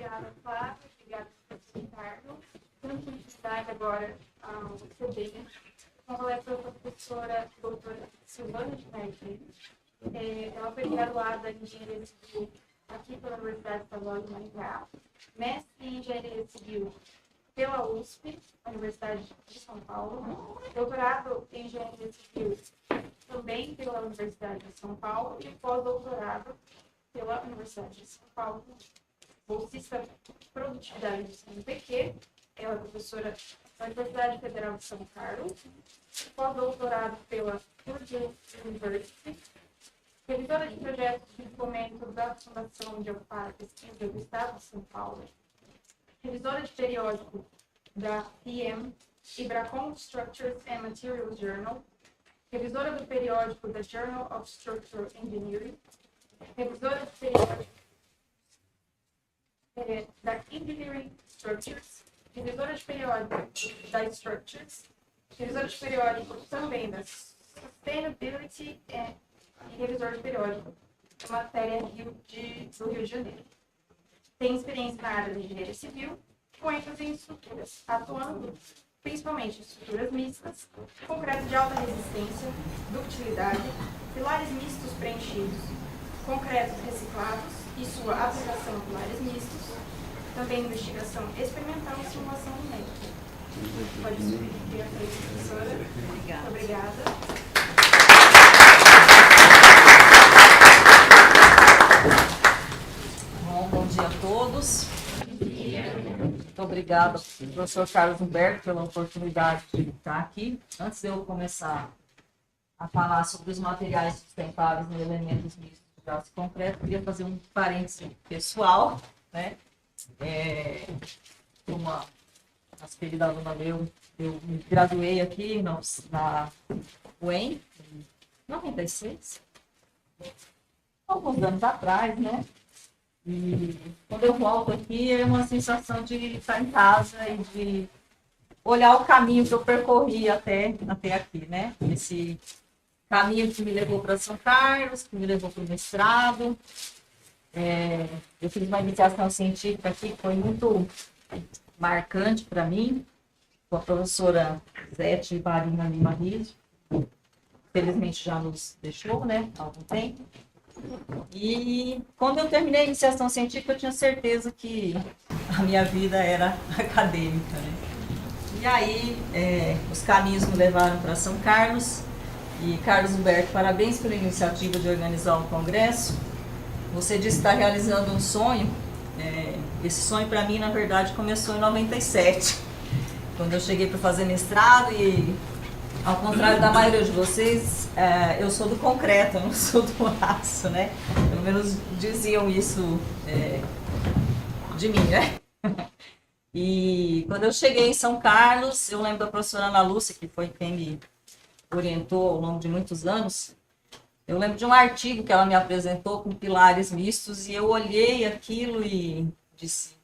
Obrigada, Flávia. Obrigada, professor Ricardo. Temos felicidade agora ao receber uma palestra da professora doutora Silvana de Nardi. Ela foi graduada em Engenharia Civil aqui pela Universidade Estadual de Maringá, mestre em Engenharia Civil pela USP, Universidade de São Paulo, doutorado em Engenharia Civil também pela Universidade de São Paulo e pós-doutorado pela Universidade de São Paulo, bolsista de produtividade do CNPq. Ela é professora da Universidade Federal de São Carlos, pós-doutorado pela Purdue University, revisora de projetos de fomento da Fundação de Amparo e Pesquisa do Estado de São Paulo, revisora de periódico da PM Ibracon Structures and Materials Journal, revisora do periódico da Journal of Structural Engineering, revisora de periódico da Engineering Structures, revisora de periódico da Structures, revisora de periódico também da Sustainability e revisor de periódico da matéria do Rio de Janeiro. Tem experiência na área de engenharia civil, com ênfase em estruturas, atuando principalmente em estruturas mistas, concreto de alta resistência, ductilidade, pilares mistos preenchidos, concretos reciclados e sua aplicação a pilares mistos, também investigação experimental e simulação numérica. Pode subir a frente, professora. Obrigada. Obrigada. Bom dia a todos. Muito obrigada, professor Carlos Humberto, pela oportunidade de estar aqui. Antes de eu começar a falar sobre os materiais sustentáveis no elementos mistos de aço concreto, queria fazer um parênteses pessoal, né? Uma querida aluna meu, eu me graduei aqui na UEM, em 96, alguns anos atrás, né? E quando eu volto aqui, é uma sensação de estar em casa e de olhar o caminho que eu percorri até aqui, né? Esse caminho que me levou para São Carlos, que me levou para o mestrado. Eu fiz uma iniciação científica aqui que foi muito marcante para mim, com a professora Zete Varina Lima Rizzo. Felizmente já nos deixou, né? Há algum tempo. E quando eu terminei a iniciação científica, eu tinha certeza que a minha vida era acadêmica, né? E aí, os caminhos me levaram para São Carlos. E, Carlos Humberto, parabéns pela iniciativa de organizar um congresso. Você disse que está realizando um sonho. Esse sonho, para mim, na verdade, começou em 97, quando eu cheguei para fazer mestrado e, ao contrário da maioria de vocês, eu sou do concreto, eu não sou do aço, né? Pelo menos diziam isso de mim, né? E quando eu cheguei em São Carlos, eu lembro da professora Ana Lúcia, que foi quem me orientou ao longo de muitos anos. Eu lembro de um artigo que ela me apresentou com pilares mistos e eu olhei aquilo e disse,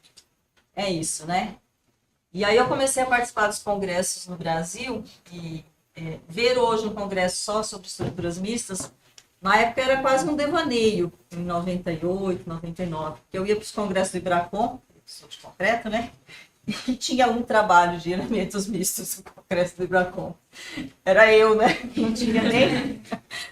é isso, né? E aí eu comecei a participar dos congressos no Brasil e ver hoje um congresso só sobre estruturas mistas, na época era quase um devaneio, em 98, 99, porque eu ia para os congressos do Ibracon, sou de concreto, né? E tinha um trabalho de elementos mistos no congresso do Ibracon. Era eu, né?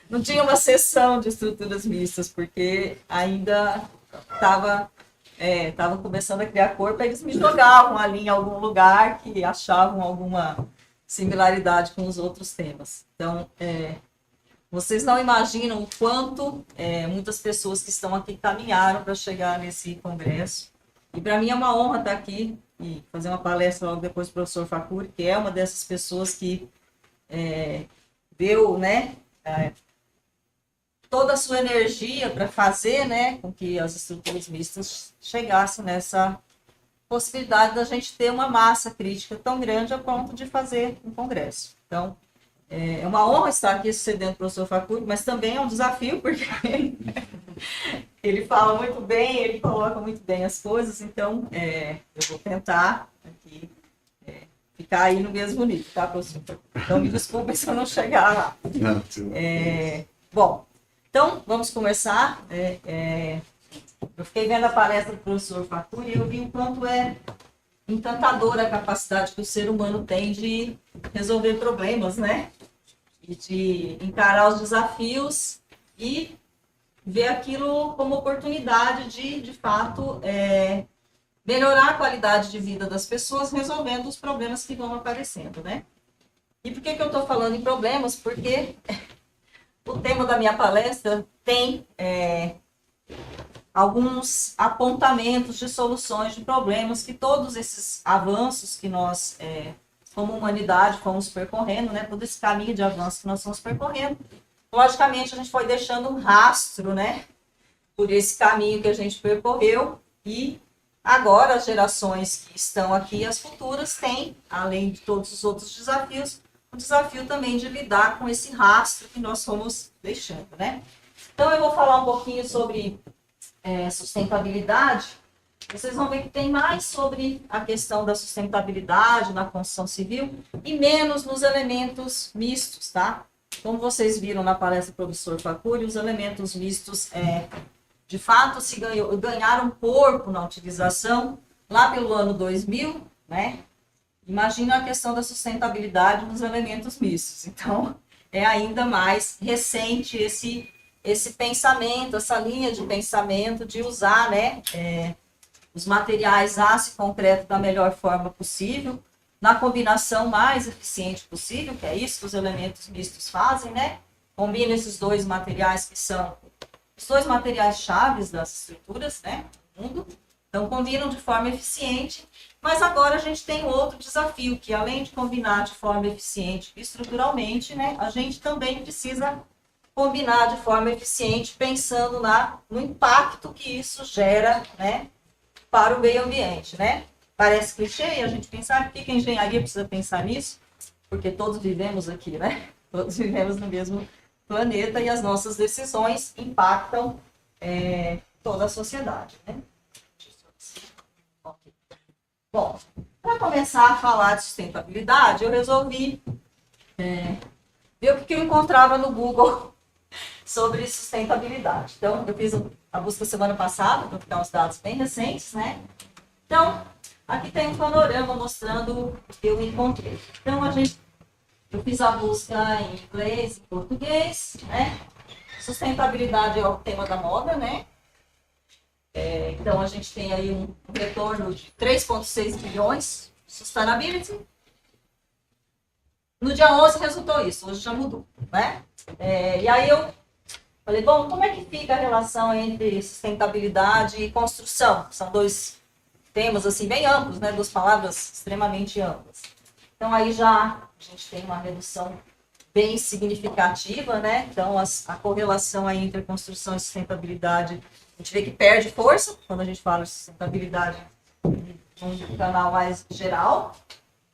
Não tinha uma sessão de estruturas mistas, porque ainda estava começando a criar corpo, eles me jogavam ali em algum lugar que achavam alguma similaridade com os outros temas. Então, vocês não imaginam o quanto muitas pessoas que estão aqui caminharam para chegar nesse congresso. E para mim é uma honra estar aqui e fazer uma palestra logo depois do professor Facuri, que é uma dessas pessoas que deu, né, toda a sua energia para fazer, né, com que as estruturas mistas chegassem nessa possibilidade da gente ter uma massa crítica tão grande a ponto de fazer um congresso. Então, é uma honra estar aqui sucedendo o professor Facuri, mas também é um desafio, porque ele fala muito bem, ele coloca muito bem as coisas, então eu vou tentar aqui ficar aí no mesmo nível, tá, professor? Então, me desculpem se eu não chegar lá. Bom, então, vamos começar. Eu fiquei vendo a palestra do professor Facuri e eu vi o quanto é encantadora a capacidade que o ser humano tem de resolver problemas, né? E de encarar os desafios e ver aquilo como oportunidade de fato, melhorar a qualidade de vida das pessoas, resolvendo os problemas que vão aparecendo, né? E por que eu estou falando em problemas? Porque o tema da minha palestra tem alguns apontamentos de soluções de problemas que todos esses avanços que nós, como humanidade, fomos percorrendo, né? Todo esse caminho de avanço que nós fomos percorrendo, logicamente a gente foi deixando um rastro, né? Por esse caminho que a gente percorreu e agora as gerações que estão aqui, as futuras, têm, além de todos os outros desafios, o desafio também de lidar com esse rastro que nós fomos deixando, né? Então eu vou falar um pouquinho sobre sustentabilidade. Vocês vão ver que tem mais sobre a questão da sustentabilidade na construção civil e menos nos elementos mistos, tá? Como vocês viram na palestra do professor Facuri, os elementos mistos, de fato, ganharam corpo na utilização lá pelo ano 2000, né? Imagina a questão da sustentabilidade nos elementos mistos. Então, é ainda mais recente esse pensamento, essa linha de pensamento de usar, né, os materiais aço e concreto da melhor forma possível, na combinação mais eficiente possível, que é isso que os elementos mistos fazem, né? Combina esses dois materiais que são os dois materiais chaves das estruturas, né, do mundo. Então, combinam de forma eficiente, mas agora a gente tem outro desafio, que além de combinar de forma eficiente estruturalmente, né, a gente também precisa combinar de forma eficiente, pensando no impacto que isso gera, né, para o meio ambiente, né? Parece clichê a gente pensar, por que a engenharia precisa pensar nisso? Porque todos vivemos aqui, né? Todos vivemos no mesmo planeta e as nossas decisões impactam toda a sociedade, né? Okay. Bom, para começar a falar de sustentabilidade, eu resolvi ver o que eu encontrava no Google sobre sustentabilidade. Então, eu fiz a busca semana passada, para ficar uns dados bem recentes, né? Então, aqui tem um panorama mostrando o que eu encontrei. Então, eu fiz a busca em inglês e português, né? Sustentabilidade é o tema da moda, né? Então, a gente tem aí um retorno de 3,6 bilhões, sustainability. No dia 11 resultou isso, hoje já mudou, né? E aí eu falei, bom, como é que fica a relação entre sustentabilidade e construção? São dois temas, assim, bem amplos, né? Duas palavras extremamente amplas. Então, aí já a gente tem uma redução bem significativa, né? Então, a correlação aí entre construção e sustentabilidade, a gente vê que perde força quando a gente fala de sustentabilidade num canal mais geral.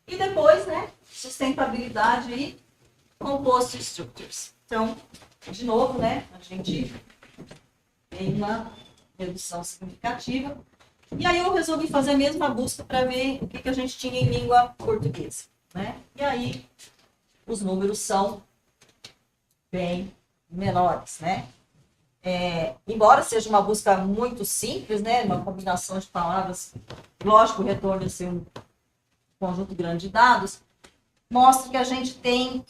E depois, né? Sustentabilidade e compost structures. Então, de novo, né? A gente tem uma redução significativa. E aí eu resolvi fazer a mesma busca para ver o que a gente tinha em língua portuguesa, né? E aí os números são bem menores, né? Embora seja uma busca muito simples, né? Uma combinação de palavras, lógico, o retorno é ser um conjunto grande de dados, mostra que a gente tem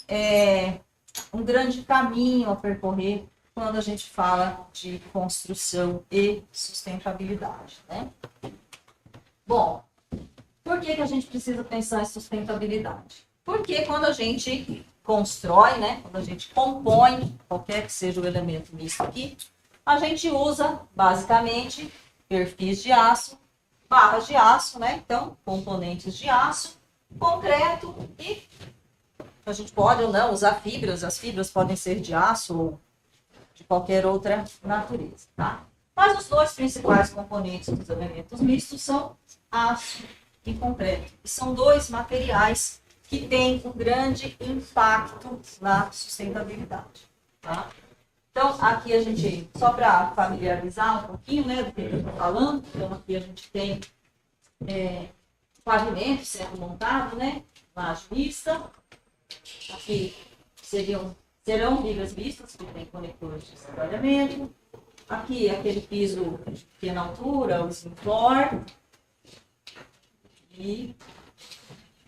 um grande caminho a percorrer quando a gente fala de construção e sustentabilidade, né? Bom, por que a gente precisa pensar em sustentabilidade? Porque quando a gente constrói, né, quando a gente compõe, qualquer que seja o elemento misto aqui, a gente usa, basicamente, perfis de aço, barras de aço, né? Então, componentes de aço, concreto e a gente pode ou não usar fibras, as fibras podem ser de aço ou de qualquer outra natureza, tá? Mas os dois principais componentes dos elementos mistos são aço e concreto. E são dois materiais que têm um grande impacto na sustentabilidade, tá? Então, aqui a gente, só para familiarizar um pouquinho, né, do que eu estou falando, então aqui a gente tem pavimento sendo montado, né, laje mista. Aqui serão vigas vistas, que tem conectores de espalhamento. Aqui, aquele piso de pequena altura, o simplor. E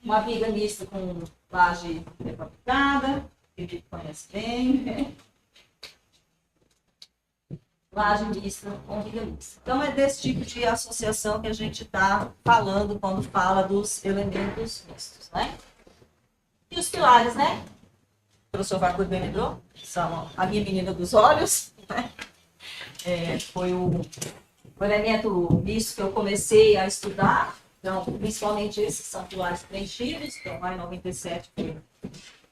uma viga mista com laje prefabricada, que a gente conhece bem, né? Laje mista com viga mista. Então, é desse tipo de associação que a gente está falando quando fala dos elementos mistos, né? E os pilares, né? O professor Varcour bem lembrou, são a minha menina dos olhos, né? Foi o elemento misto que eu comecei a estudar. Então, principalmente esses são pilares preenchidos. Então, lá em 97 foi o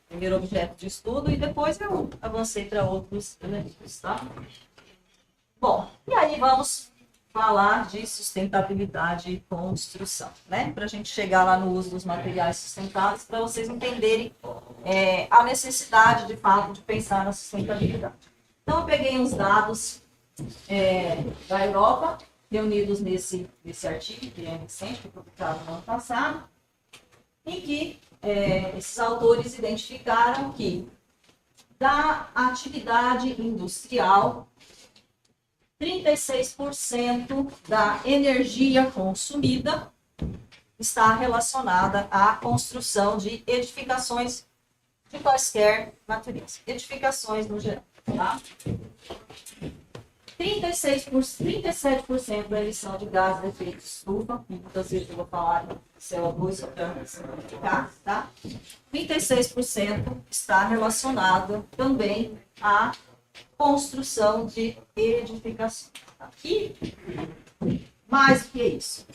primeiro objeto de estudo e depois eu avancei para outros elementos, tá? Bom, e aí vamos falar de sustentabilidade e construção, né? Para a gente chegar lá no uso dos materiais sustentáveis, para vocês entenderem a necessidade, de fato, de pensar na sustentabilidade. Então, eu peguei uns dados da Europa, reunidos nesse artigo, que é recente, foi publicado no ano passado, em que esses autores identificaram que da atividade industrial, 36% da energia consumida está relacionada à construção de edificações de quaisquer natureza. Edificações no geral, tá? 37% da emissão de gases de efeito estufa, muitas vezes eu vou falar em CO2 só para simplificar, tá? 36% está relacionado também à construção de edificações. Aqui, mais do que isso,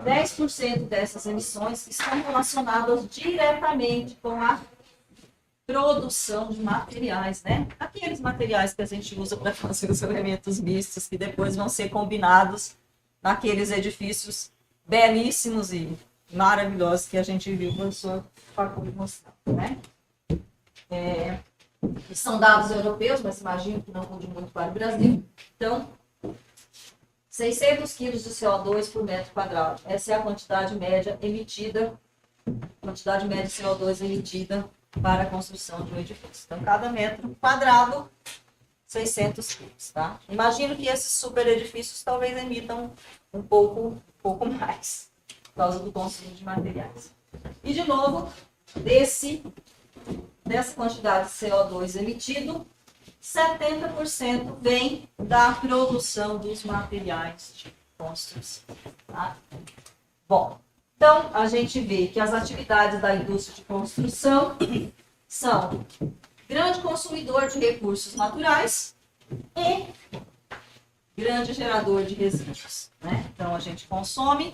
10% dessas emissões estão relacionadas diretamente com a produção de materiais, né? Aqueles materiais que a gente usa para fazer os elementos mistos, que depois vão ser combinados naqueles edifícios belíssimos e maravilhosos que a gente viu o professor Facundo mostrar, né? São dados europeus, mas imagino que não mude muito para o Brasil. Então, 600 quilos de CO2 por metro quadrado. Essa é a quantidade média emitida, quantidade média de CO2 emitida para a construção de um edifício. Então, cada metro quadrado, 600 quilos, tá? Imagino que esses super edifícios talvez emitam um pouco mais, por causa do consumo de materiais. E, de novo, dessa quantidade de CO2 emitido, 70% vem da produção dos materiais de construção. Tá? Bom, então a gente vê que as atividades da indústria de construção são grande consumidor de recursos naturais e grande gerador de resíduos, né? Então a gente consome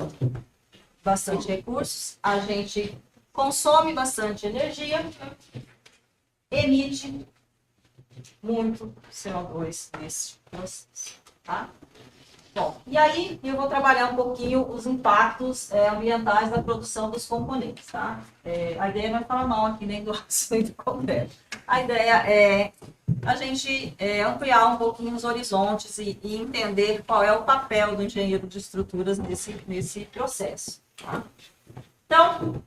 bastante recursos, a gente consome bastante energia, emite muito CO2 nesse processo, tá? Bom, e aí eu vou trabalhar um pouquinho os impactos ambientais da produção dos componentes, tá? A ideia não é falar mal aqui nem do aço nem do concreto. A ideia é a gente ampliar um pouquinho os horizontes e entender qual é o papel do engenheiro de estruturas nesse processo, tá? Então,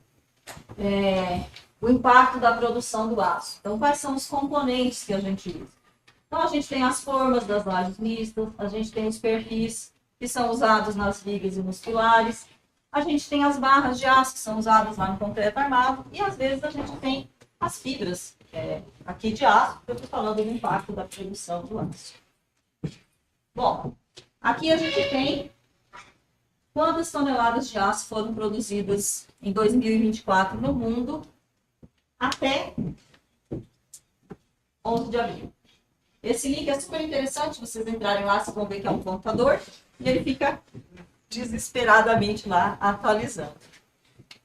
o impacto da produção do aço. Então, quais são os componentes que a gente usa? Então, a gente tem as formas das lajes mistas, a gente tem os perfis que são usados nas vigas e nos pilares, a gente tem as barras de aço que são usadas lá no concreto armado e, às vezes, a gente tem as fibras aqui de aço, eu estou falando do impacto da produção do aço. Bom, aqui a gente tem quantas toneladas de aço foram produzidas em 2024 no mundo até 11 de abril. Esse link é super interessante, vocês entrarem lá, vocês vão ver que é um computador, e ele fica desesperadamente lá atualizando.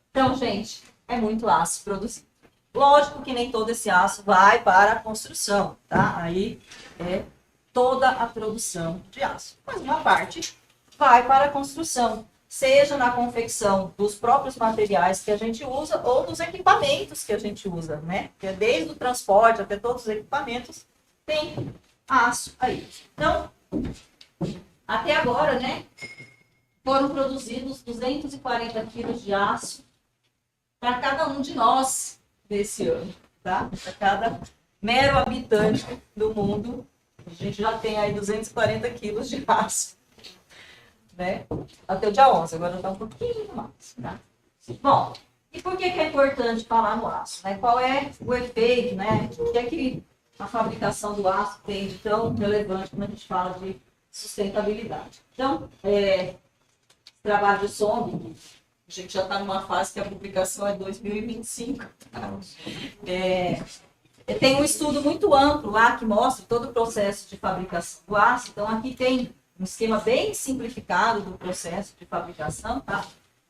Então, gente, é muito aço produzido. Lógico que nem todo esse aço vai para a construção, tá? Aí é toda a produção de aço. Mas uma parte vai para a construção, seja na confecção dos próprios materiais que a gente usa ou dos equipamentos que a gente usa, né? Porque desde o transporte até todos os equipamentos tem aço aí. Então, até agora, né, foram produzidos 240 quilos de aço para cada um de nós desse ano, tá? Para cada mero habitante do mundo A gente já tem aí 240 quilos de aço, né? Até o dia 11, agora está um pouquinho mais, tá? Bom, e por que é importante falar no aço, né? Qual é o efeito, né? O que é que a fabricação do aço tem de tão relevante quando a gente fala de sustentabilidade? Então, trabalho de SOMB, a gente já está numa fase que a publicação é 2025. Tá? Tem um estudo muito amplo lá que mostra todo o processo de fabricação do aço. Então, aqui tem um esquema bem simplificado do processo de fabricação, tá?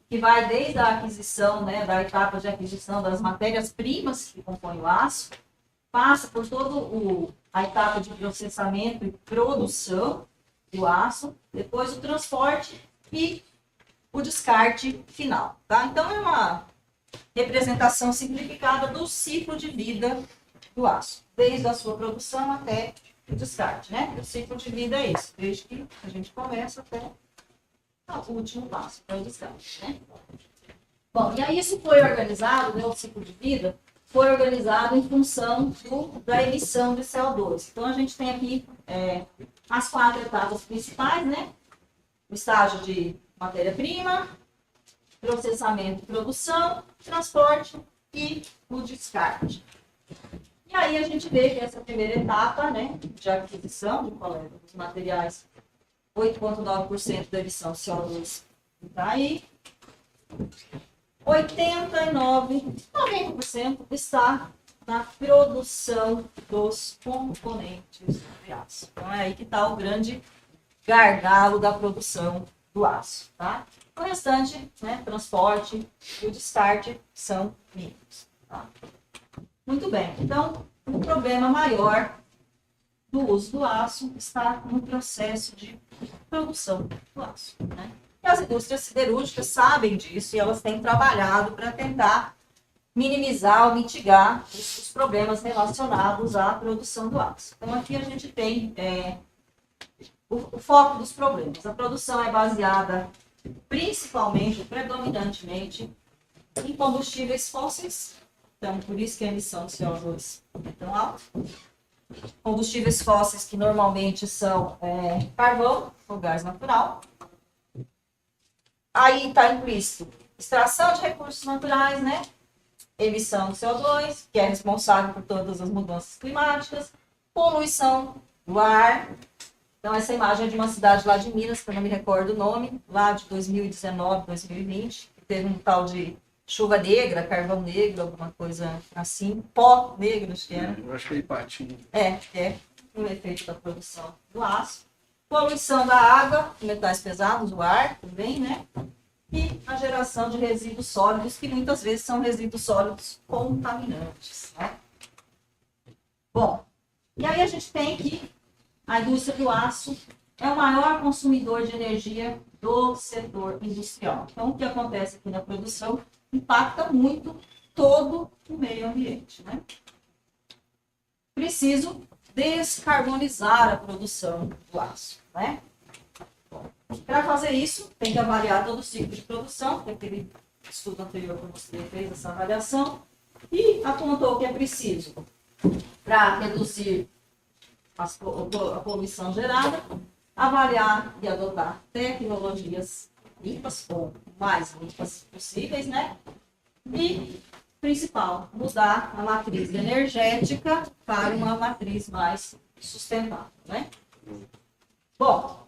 Que vai desde a aquisição, né, da etapa de aquisição das matérias-primas que compõem o aço, passa por toda a etapa de processamento e produção do aço, depois o transporte e o descarte final, tá? Então, é uma representação simplificada do ciclo de vida do aço, desde a sua produção até o descarte, né? O ciclo de vida é esse, desde que a gente começa até o último passo, que é o descarte, né? Bom, e aí isso foi organizado, né, o ciclo de vida, foi organizado em função da emissão de CO2. Então, a gente tem aqui as 4 etapas principais, né? O estágio de matéria-prima, processamento e produção, transporte e o descarte. E aí a gente vê que essa primeira etapa, né, de aquisição de coleta dos materiais, 8,9% da emissão de CO2 está aí. 90% está na produção dos componentes de aço. Então é aí que está o grande gargalo da produção do aço, tá? O restante, né, transporte e o descarte são mínimos, tá? Muito bem, então o problema maior do uso do aço está no processo de produção do aço, né? E as indústrias siderúrgicas sabem disso e elas têm trabalhado para tentar minimizar ou mitigar os problemas relacionados à produção do aço. Então aqui a gente tem o foco dos problemas. A produção é baseada principalmente, predominantemente, em combustíveis fósseis. Então, por isso que a emissão de CO2 é tão alta. Combustíveis fósseis que normalmente são carvão ou gás natural. Aí está implícito extração de recursos naturais, né? Emissão de CO2, que é responsável por todas as mudanças climáticas. Poluição do ar. Então, essa imagem é de uma cidade lá de Minas, que eu não me recordo o nome, lá de 2019, 2020, que teve um tal de chuva negra, carvão negro, alguma coisa assim, pó negro, acho que era. Eu acho que é Ipatinga. É o efeito da produção do aço. Poluição da água, metais pesados, o ar também, né? E a geração de resíduos sólidos, que muitas vezes são resíduos sólidos contaminantes, né? Bom, e aí a gente tem que a indústria do aço é o maior consumidor de energia do setor industrial. Então, o que acontece aqui na produção impacta muito todo o meio ambiente, né? Preciso descarbonizar a produção do aço, né? Para fazer isso, tem que avaliar todo o ciclo de produção, que aquele estudo anterior que você fez essa avaliação, e apontou que é preciso, para reduzir a poluição gerada, avaliar e adotar tecnologias limpas, ou mais limpas possíveis, né? E, principal, mudar a matriz energética para uma matriz mais sustentável, né? Bom,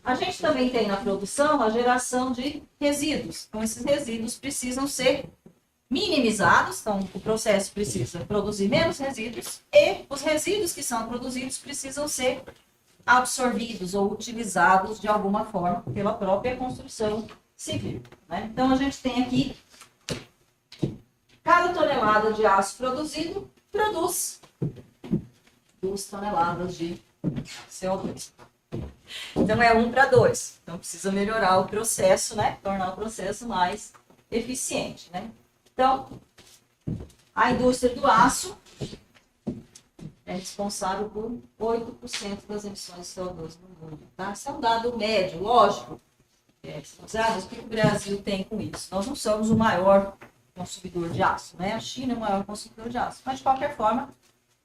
a gente também tem na produção a geração de resíduos. Então, esses resíduos precisam ser minimizados, então o processo precisa produzir menos resíduos e os resíduos que são produzidos precisam ser absorvidos ou utilizados de alguma forma pela própria construção civil, né? Então a gente tem aqui cada tonelada de aço produzido produz 2 toneladas de CO2. Então é 1 para 2. Então precisa melhorar o processo, né? Tornar o processo mais eficiente, né? Então, a indústria do aço é responsável por 8% das emissões de CO2 no mundo. Tá? Isso é um dado médio, lógico. O que o Brasil tem com isso? Nós não somos o maior consumidor de aço, né? A China é o maior consumidor de aço. Mas, de qualquer forma,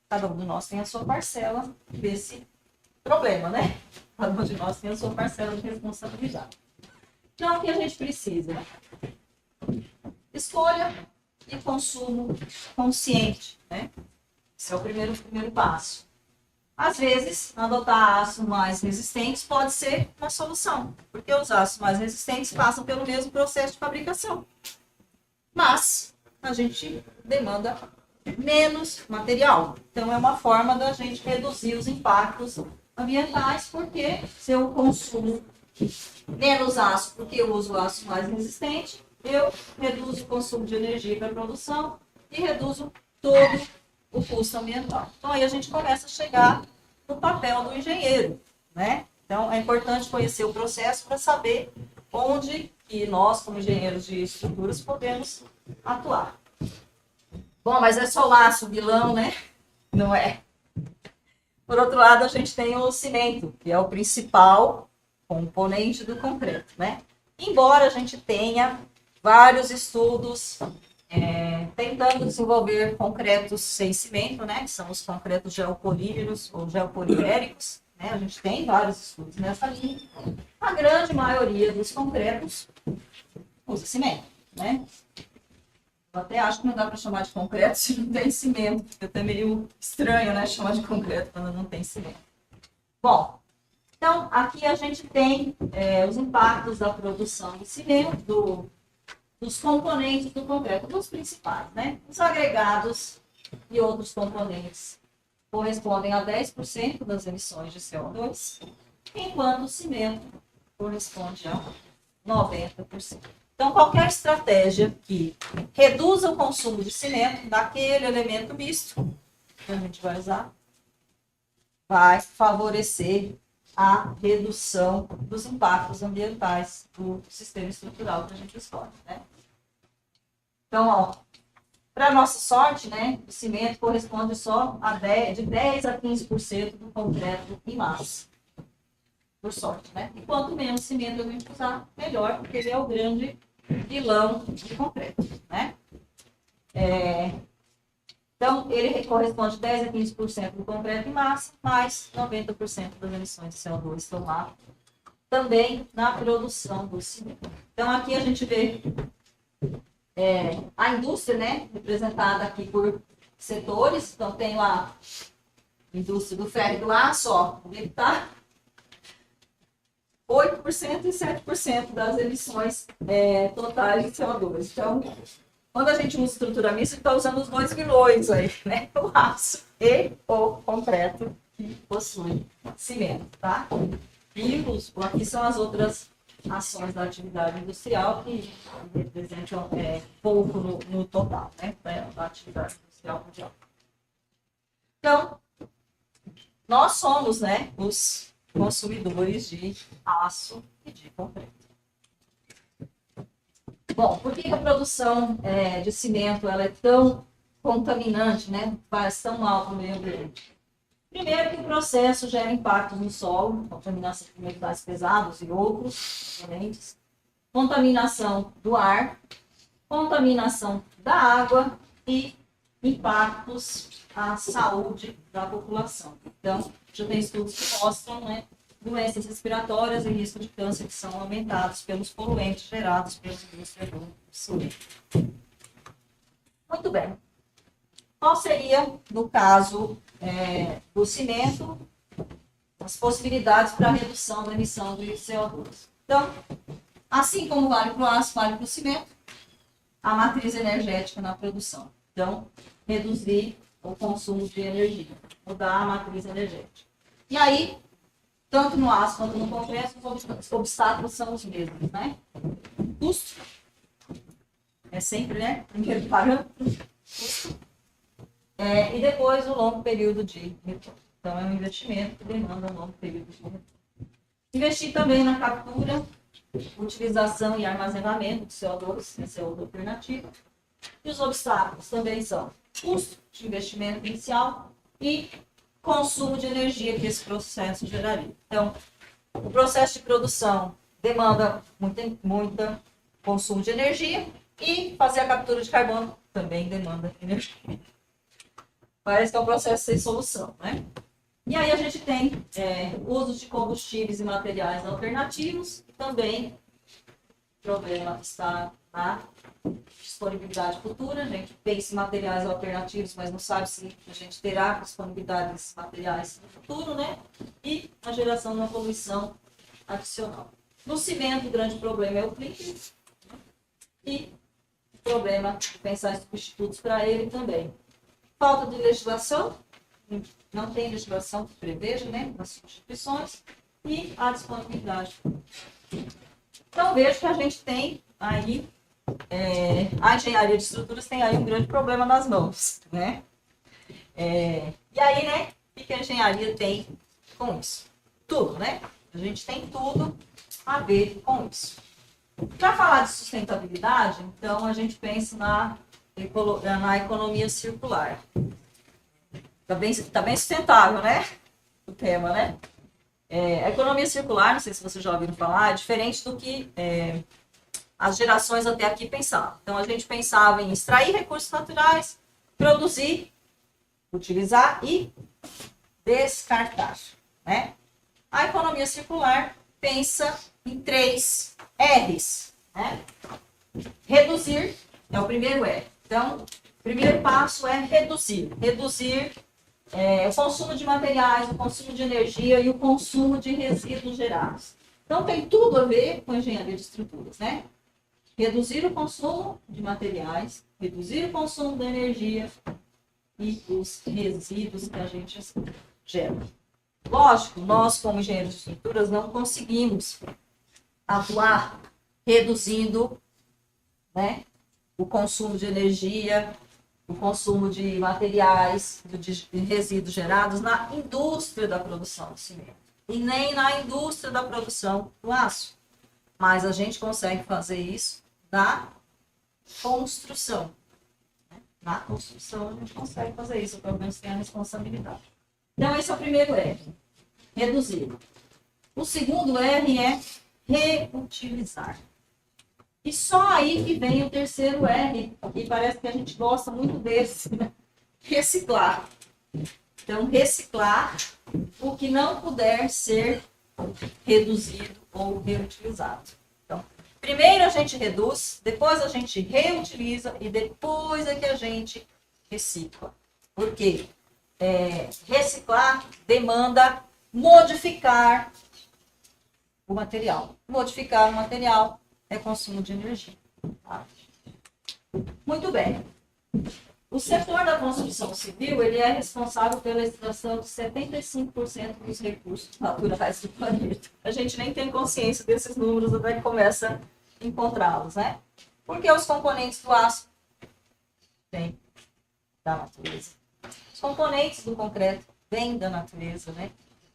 cada um de nós tem a sua parcela desse problema, né? Cada um de nós tem a sua parcela de responsabilidade. Então, o que a gente precisa? Escolha e consumo consciente, né? Esse é o primeiro passo. Às vezes, adotar aços mais resistentes pode ser uma solução, porque os aços mais resistentes passam pelo mesmo processo de fabricação. Mas a gente demanda menos material. Então, é uma forma da gente reduzir os impactos ambientais, porque se eu consumo menos aço, porque eu uso aço mais resistente, eu reduzo o consumo de energia para a produção e reduzo todo o custo ambiental. Então, aí a gente começa a chegar no papel do engenheiro, né? Então, é importante conhecer o processo para saber onde que nós, como engenheiros de estruturas, podemos atuar. Bom, mas é só laço, vilão, né? Não é. Por outro lado, a gente tem o cimento, que é o principal componente do concreto, né? Embora a gente tenha vários estudos tentando desenvolver concretos sem cimento, né? Que são os concretos geopolímeros ou geopoliméricos, né? A gente tem vários estudos nessa linha. A grande maioria dos concretos usa cimento, né? Eu até acho que não dá para chamar de concreto se não tem cimento. Fica até meio estranho, né? Chamar de concreto quando não tem cimento. Bom, então aqui a gente tem os impactos da produção de cimento, dos componentes do concreto, dos principais, né? Os agregados e outros componentes correspondem a 10% das emissões de CO2, enquanto o cimento corresponde a 90%. Então, qualquer estratégia que reduza o consumo de cimento daquele elemento misto que a gente vai usar, vai favorecer a redução dos impactos ambientais do sistema estrutural que a gente escolhe, né? Então, para nossa sorte, né, o cimento corresponde só a de 10 a 15% do concreto em massa. Por sorte, né? E quanto menos cimento a gente usar, melhor, porque ele é o grande vilão de concreto, né? Então, ele corresponde a 10 a 15% do concreto em massa, mais 90% das emissões de CO2 estão lá, também na produção do cimento. Então, aqui a gente vê a indústria, né, representada aqui por setores. Então, tem lá a indústria do ferro e do aço, ó, ele está 8% e 7% das emissões totais de CO2. Então, quando a gente usa estrutura mista, está usando os dois vilões aí, né? O aço e o concreto que possui cimento, tá? E aqui são as outras ações da atividade industrial que representam pouco no total, né? Da atividade industrial mundial. Então, nós somos, né, os consumidores de aço e de concreto. Bom, por que a produção de cimento ela é tão contaminante, né? Faz tão mal para o meio ambiente? Primeiro que o processo gera impactos no solo, contaminação de metais pesados e outros componentes, contaminação do ar, contaminação da água e impactos à saúde da população. Então, já tem estudos que mostram, né, doenças respiratórias e risco de câncer que são aumentados pelos poluentes gerados pela indústria do cimento. Muito bem. Qual seria, no caso do cimento, as possibilidades para a redução da emissão de CO2? Então, assim como vale para o aço, vale para o cimento, a matriz energética na produção. Então, reduzir o consumo de energia, mudar a matriz energética. E aí, tanto no aço quanto no concreto, os obstáculos são os mesmos, né? Custo. É sempre, né? Primeiro parâmetro, custo. E depois o longo período de retorno. Então, é um investimento que demanda um longo período de retorno. Investir também na captura, utilização e armazenamento de CO2, esse é outra alternativa. E os obstáculos também são custo de investimento inicial e consumo de energia que esse processo geraria. Então, o processo de produção demanda muito consumo de energia e fazer a captura de carbono também demanda energia. Parece que é um processo sem solução, né? E aí a gente tem uso de combustíveis e materiais alternativos, também o problema está na disponibilidade futura, a gente pensa em materiais alternativos, mas não sabe se a gente terá disponibilidade desses materiais no futuro, né? E a geração de uma poluição adicional. No cimento, o grande problema é o clinker, e o problema de pensar em substitutos para ele também. Falta de legislação, não tem legislação que preveja, né, as substituições, e a disponibilidade. Então, vejo que a gente tem aí, a engenharia de estruturas tem aí um grande problema nas mãos, né? E aí, né, o que a engenharia tem com isso? Tudo, né? A gente tem tudo a ver com isso. Para falar de sustentabilidade, então, a gente pensa na economia circular. Tá bem sustentável, né? O tema, né? A economia circular, não sei se vocês já ouviram falar, é diferente do que as gerações até aqui pensavam. Então, a gente pensava em extrair recursos naturais, produzir, utilizar e descartar, né? A economia circular pensa em 3 R's, né? Reduzir é o primeiro R. Então, o primeiro passo é reduzir. Reduzir o consumo de materiais, o consumo de energia e o consumo de resíduos gerados. Então, tem tudo a ver com a engenharia de estruturas, né? Reduzir o consumo de materiais, reduzir o consumo de energia e os resíduos que a gente gera. Lógico, nós, como engenheiros de estruturas, não conseguimos atuar reduzindo, né, o consumo de energia, o consumo de materiais, de resíduos gerados na indústria da produção do cimento e nem na indústria da produção do aço. Mas a gente consegue fazer isso na construção. Na construção a gente consegue fazer isso, pelo menos tem a responsabilidade. Então, esse é o primeiro R, reduzir. O segundo R é reutilizar. E só aí que vem o terceiro R, e parece que a gente gosta muito desse, né? Reciclar. Então, reciclar o que não puder ser reduzido ou reutilizado. Então, primeiro a gente reduz, depois a gente reutiliza e depois é que a gente recicla. Por quê? Reciclar demanda modificar o material. Modificar o material é consumo de energia. Tá? Muito bem. O setor da construção civil, ele é responsável pela extração de 75% dos recursos naturais do planeta. A gente nem tem consciência desses números até que começa a encontrá-los, né? Porque os componentes do aço vêm da natureza. Os componentes do concreto vêm da natureza, né?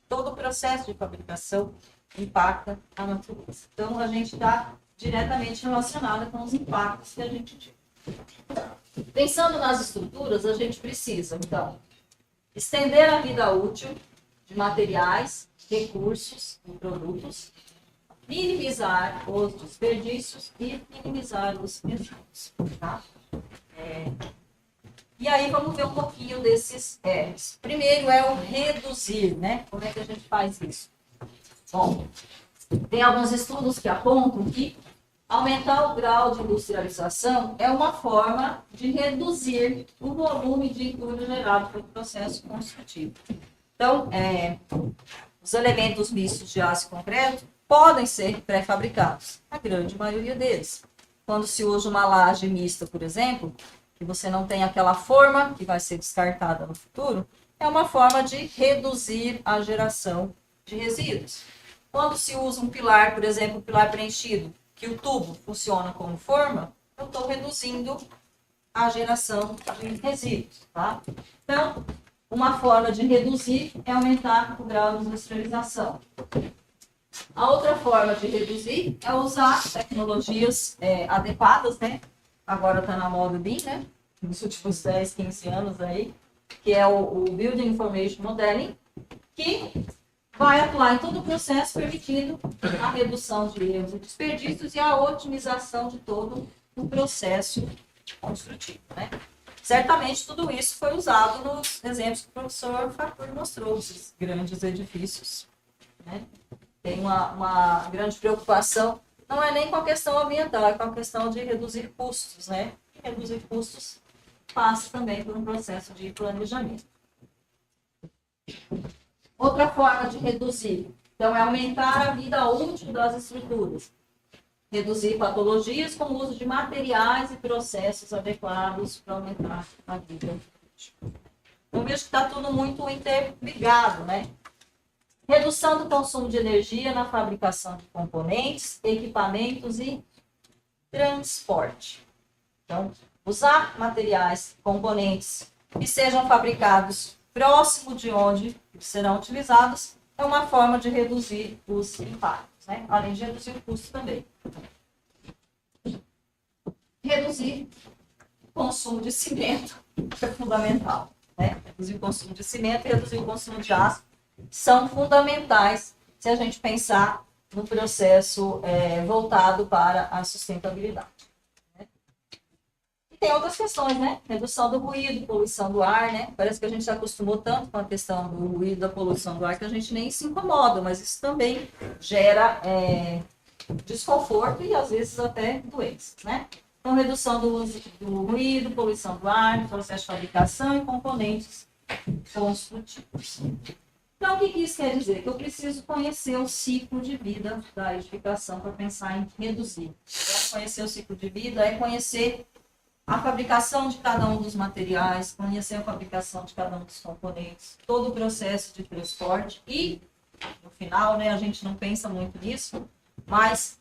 Todo o processo de fabricação impacta a natureza. Então, a gente está diretamente relacionado com os impactos que a gente tem. Pensando nas estruturas, a gente precisa, então, estender a vida útil de materiais, recursos e produtos, minimizar os desperdícios e minimizar os resíduos. Tá? E aí vamos ver um pouquinho desses R's. Primeiro é o reduzir, né? Como é que a gente faz isso? Bom, tem alguns estudos que apontam que aumentar o grau de industrialização é uma forma de reduzir o volume de entulho gerado pelo processo construtivo. Então, os elementos mistos de aço e concreto podem ser pré-fabricados, a grande maioria deles. Quando se usa uma laje mista, por exemplo, que você não tem aquela forma que vai ser descartada no futuro, é uma forma de reduzir a geração de resíduos. Quando se usa um pilar, por exemplo, um pilar preenchido, que o tubo funciona como forma, eu estou reduzindo a geração de resíduos. Tá? Então, uma forma de reduzir é aumentar o grau de industrialização. A outra forma de reduzir é usar tecnologias adequadas, né? Agora está na moda BIM, né? Nos últimos 10, 15 anos aí, que é o Building Information Modeling, que vai atuar em todo o processo, permitindo a redução de erros e desperdícios e a otimização de todo o processo construtivo, né? certamente tudo isso foi usado nos exemplos que o professor Facur mostrou, esses grandes edifícios, né? Tem uma grande preocupação, não é nem com a questão ambiental, é com a questão de reduzir custos, né? E reduzir custos passa também por um processo de planejamento. Outra forma de reduzir, então, é aumentar a vida útil das estruturas. Reduzir patologias com o uso de materiais e processos adequados para aumentar a vida útil. Então, vejo que está tudo muito interligado, né? Redução do consumo de energia na fabricação de componentes, equipamentos e transporte. Então, usar materiais, componentes que sejam fabricados próximo de onde serão utilizados é uma forma de reduzir os impactos, né? Além de reduzir o custo também. Reduzir o consumo de cimento é fundamental, né? Reduzir o consumo de cimento e reduzir o consumo de aço são fundamentais se a gente pensar no processo voltado para a sustentabilidade. Né? E tem outras questões, né? Redução do ruído, poluição do ar, né? Parece que a gente se acostumou tanto com a questão do ruído, da poluição do ar, que a gente nem se incomoda, mas isso também gera desconforto e às vezes até doenças, né? Então, redução do uso do ruído, poluição do ar, processo de fabricação e componentes construtivos. Então, o que isso quer dizer? Que eu preciso conhecer o ciclo de vida da edificação para pensar em reduzir. Então, conhecer o ciclo de vida é conhecer a fabricação de cada um dos materiais, conhecer a fabricação de cada um dos componentes, todo o processo de transporte e, no final, né, a gente não pensa muito nisso, mas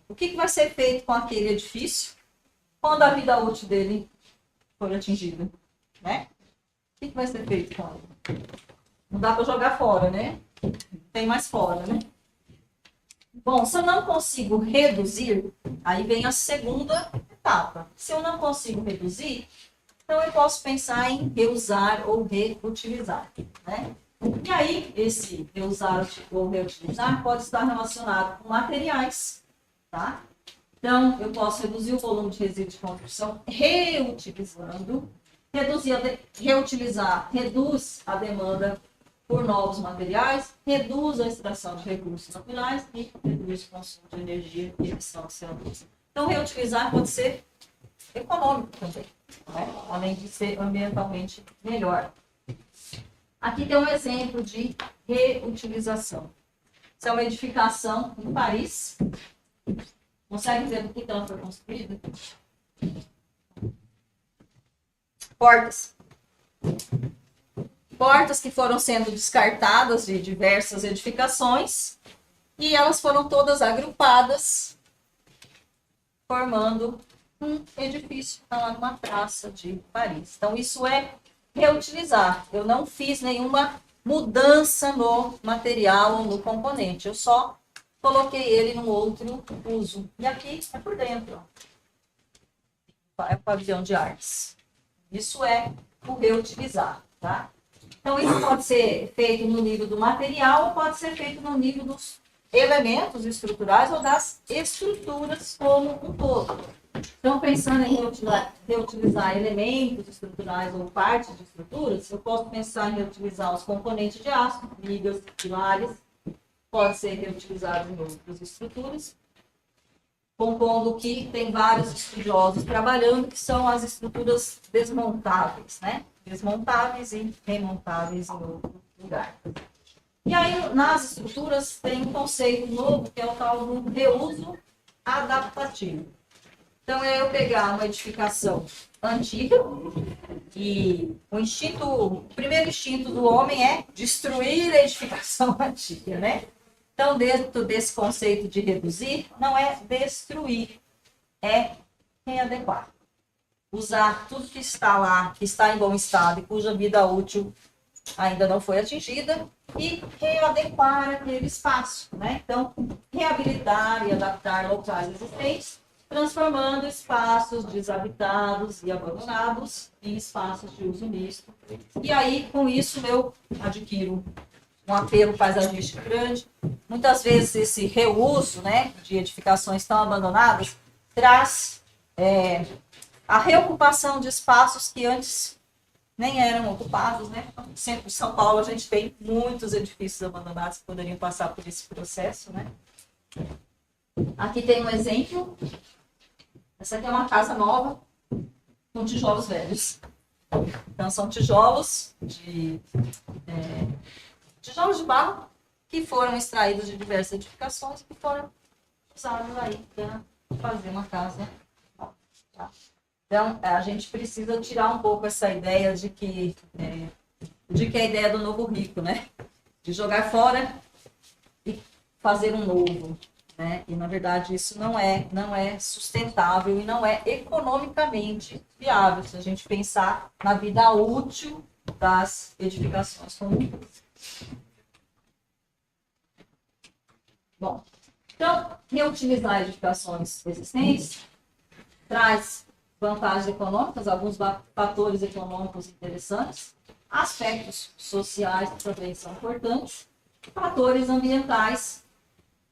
o que vai ser feito com aquele edifício quando a vida útil dele for atingida, né? O que vai ser feito com ele? Não dá para jogar fora, né? Tem mais fora, né? Bom, se eu não consigo reduzir, aí vem a segunda etapa. Se eu não consigo reduzir, então eu posso pensar em reusar ou reutilizar, né? E aí, esse reusar ou reutilizar pode estar relacionado com materiais, tá? Então, eu posso reduzir o volume de resíduo de construção reutilizando, reutilizar, reduz a demanda por novos materiais, reduz a extração de recursos naturais e reduz o consumo de energia e emissão de CO2. Então, reutilizar pode ser econômico também, né? Além de ser ambientalmente melhor. Aqui tem um exemplo de reutilização. Isso é uma edificação em Paris. Consegue ver do que ela foi construída? Portas. Portas que foram sendo descartadas de diversas edificações e elas foram todas agrupadas, formando um edifício que está lá numa praça de Paris. Então, isso é reutilizar. Eu não fiz nenhuma mudança no material ou no componente, eu só coloquei ele num outro uso. E aqui é por dentro. É o pavilhão de artes. Isso é o reutilizar, tá? Então, isso pode ser feito no nível do material ou pode ser feito no nível dos elementos estruturais ou das estruturas como um todo. Então, pensando em reutilizar elementos estruturais ou partes de estruturas, eu posso pensar em reutilizar os componentes de aço, vigas, pilares, pode ser reutilizado em outras estruturas, compondo que tem vários estudiosos trabalhando, que são as estruturas desmontáveis, né? Desmontáveis e remontáveis em outro lugar. E aí, nas estruturas, tem um conceito novo, que é o tal do reuso adaptativo. Então, é eu pegar uma edificação antiga, e o primeiro instinto do homem é destruir a edificação antiga, né? Então, dentro desse conceito de reduzir, não é destruir, é readequar. Usar tudo que está lá, que está em bom estado e cuja vida útil ainda não foi atingida e readequar aquele espaço, né? Então, reabilitar e adaptar locais existentes, transformando espaços desabitados e abandonados em espaços de uso misto. E aí, com isso, eu adquiro um apelo paisagístico grande. Muitas vezes esse reuso, né, de edificações tão abandonadas traz A reocupação de espaços que antes nem eram ocupados, né? No centro de São Paulo, a gente tem muitos edifícios abandonados que poderiam passar por esse processo, né? Aqui tem um exemplo. Essa aqui é uma casa nova com tijolos velhos. Então, são tijolos de barro que foram extraídos de diversas edificações e que foram usados aí para fazer uma casa. Tá? Então, a gente precisa tirar um pouco essa ideia de que a ideia do novo rico, né? De jogar fora e fazer um novo, né? E, na verdade, isso não é sustentável e não é economicamente viável, se a gente pensar na vida útil das edificações como um todo. Bom, então, reutilizar edificações existentes traz vantagens econômicas, alguns fatores econômicos interessantes, aspectos sociais também são importantes, fatores ambientais,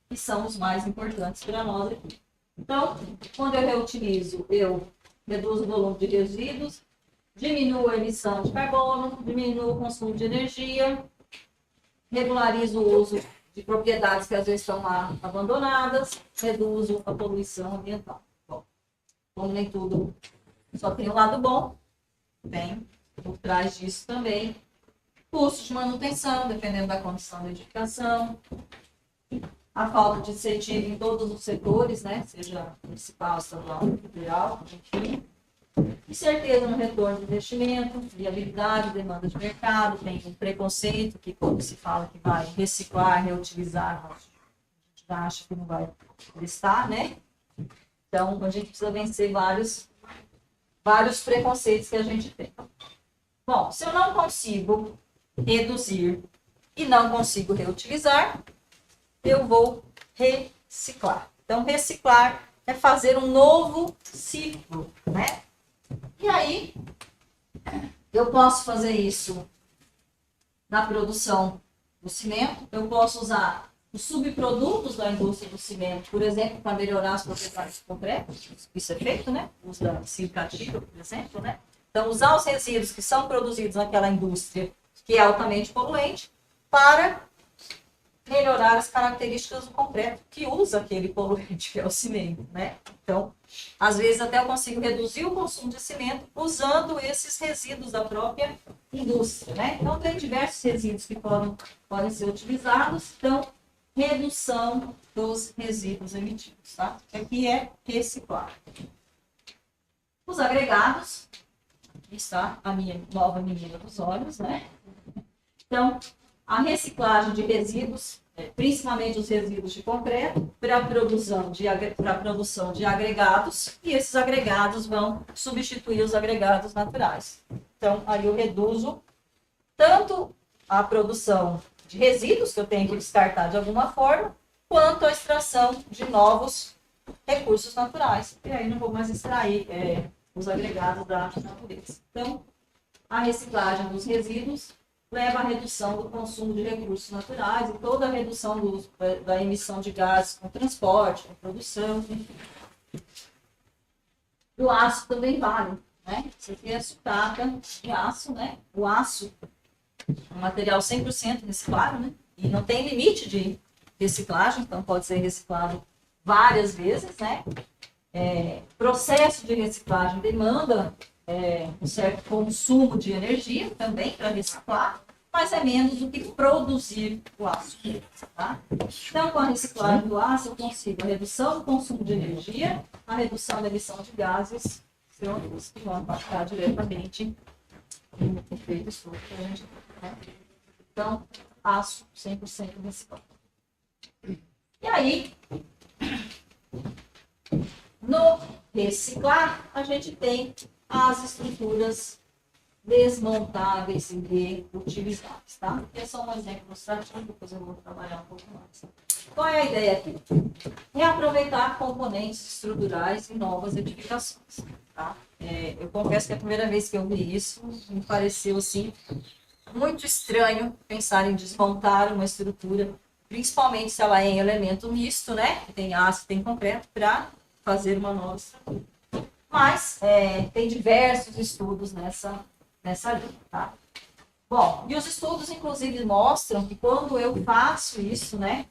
que são os mais importantes para nós aqui. Então, quando eu reutilizo, eu reduzo o volume de resíduos, diminuo a emissão de carbono, diminuo o consumo de energia, regularizo o uso de propriedades que às vezes estão lá abandonadas, reduzo a poluição ambiental. Bom, como nem tudo só tem um lado bom, tem por trás disso também custos de manutenção, dependendo da condição da edificação, a falta de incentivo em todos os setores, né? Seja municipal, estadual, federal, enfim. Incerteza no retorno do investimento, viabilidade, demanda de mercado, tem um preconceito que quando se fala que vai reciclar, reutilizar, a gente acha que não vai prestar, né? Então, a gente precisa vencer vários preconceitos que a gente tem. Bom, se eu não consigo reduzir e não consigo reutilizar, eu vou reciclar. Então, reciclar é fazer um novo ciclo, né? E aí, eu posso fazer isso na produção do cimento, eu posso usar os subprodutos da indústria do cimento, por exemplo, para melhorar as propriedades do concreto, isso é feito, né? O uso da silicativa, por exemplo, né? Então, usar os resíduos que são produzidos naquela indústria, que é altamente poluente, para melhorar as características do concreto que usa aquele poluente, que é o cimento, né? Então, às vezes até eu consigo reduzir o consumo de cimento usando esses resíduos da própria indústria, né? Então, tem diversos resíduos que podem ser utilizados. Então, redução dos resíduos emitidos, tá? Aqui é reciclar. Os agregados, aqui está a minha nova menina dos olhos, né? Então, a reciclagem de resíduos, principalmente os resíduos de concreto, para a produção de agregados, e esses agregados vão substituir os agregados naturais. Então, aí eu reduzo tanto a produção de resíduos, que eu tenho que descartar de alguma forma, quanto a extração de novos recursos naturais. E aí não vou mais extrair os agregados da natureza. Então, a reciclagem dos resíduos leva à redução do consumo de recursos naturais e toda a redução da emissão de gases com transporte, com produção, enfim. O aço também vale, né? Isso aqui é sucata de aço, né? O aço é um material 100% reciclável, né? E não tem limite de reciclagem, então pode ser reciclado várias vezes, né? Processo de reciclagem demanda um certo consumo de energia também para reciclar, mas é menos do que produzir o aço. Tá? Então, com a reciclagem do aço, eu consigo a redução do consumo de energia, a redução da emissão de gases que vão impactar diretamente no efeito estufa que a gente tem. Né? Então, aço 100% reciclado. E aí, no reciclar, a gente tem as estruturas desmontáveis e reutilizáveis, tá? É só um exemplo ilustrativo, depois eu vou trabalhar um pouco mais. Qual é a ideia aqui? Reaproveitar componentes estruturais em novas edificações, tá? Eu confesso que a primeira vez que eu vi isso, me pareceu, assim, muito estranho pensar em desmontar uma estrutura, principalmente se ela é em elemento misto, né? Que tem aço e tem concreto, para fazer uma nova estrutura. Mas tem diversos estudos nessa linha, tá? Bom, e os estudos, inclusive, mostram que quando eu faço isso, né,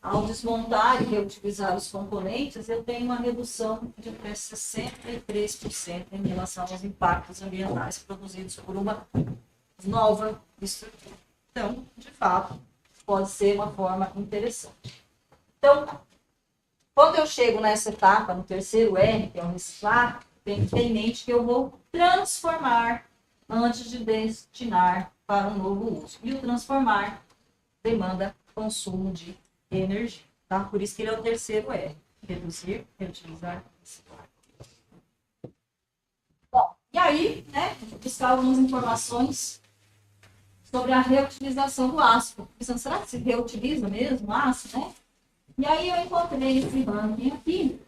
ao desmontar e reutilizar os componentes, eu tenho uma redução de até 63% em relação aos impactos ambientais produzidos por uma nova estrutura. Então, de fato, pode ser uma forma interessante. Então, quando eu chego nessa etapa, no terceiro R, que é o reciclar, tem que ter em mente que eu vou transformar antes de destinar para um novo uso. E o transformar demanda consumo de energia, tá? Por isso que ele é o terceiro R. Reduzir, reutilizar, reciclar. Bom, e aí, né, vou buscar algumas informações sobre a reutilização do aço. Pensando, será que se reutiliza mesmo o aço, né? E aí eu encontrei esse ranking aqui,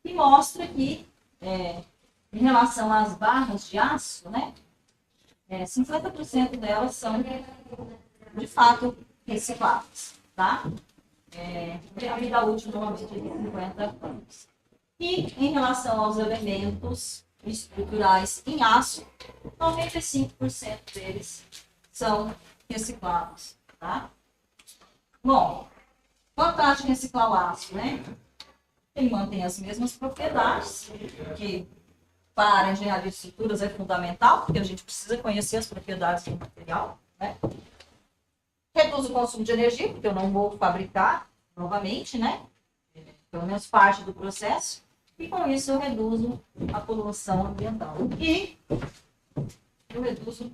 que mostra que, em relação às barras de aço, né, 50% delas são, de fato, recicláveis, tá? A vida útil normalmente é de 50 anos. E em relação aos elementos estruturais em aço, 95% deles são recicláveis, tá? Bom, vantagem de reciclar o aço, né? Ele mantém as mesmas propriedades, que para a engenharia de estruturas é fundamental, porque a gente precisa conhecer as propriedades do material, né? Reduz o consumo de energia, porque eu não vou fabricar novamente, né? Pelo menos parte do processo. E com isso eu reduzo a poluição ambiental. E eu reduzo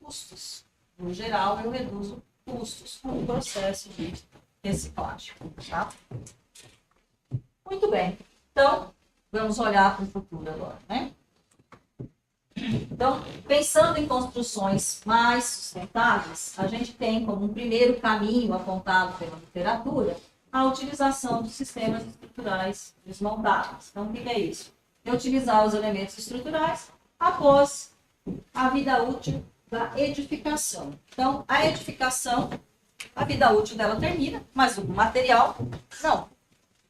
custos. No geral, eu reduzo custos com o processo de reciclagem. Tá? Muito bem. Então, vamos olhar para o futuro agora, né? Então, pensando em construções mais sustentáveis, a gente tem como um primeiro caminho apontado pela literatura a utilização dos sistemas estruturais desmontáveis. Então, o que é isso? É utilizar os elementos estruturais após a vida útil da edificação. Então, a edificação, a vida útil dela termina, mas o material, não.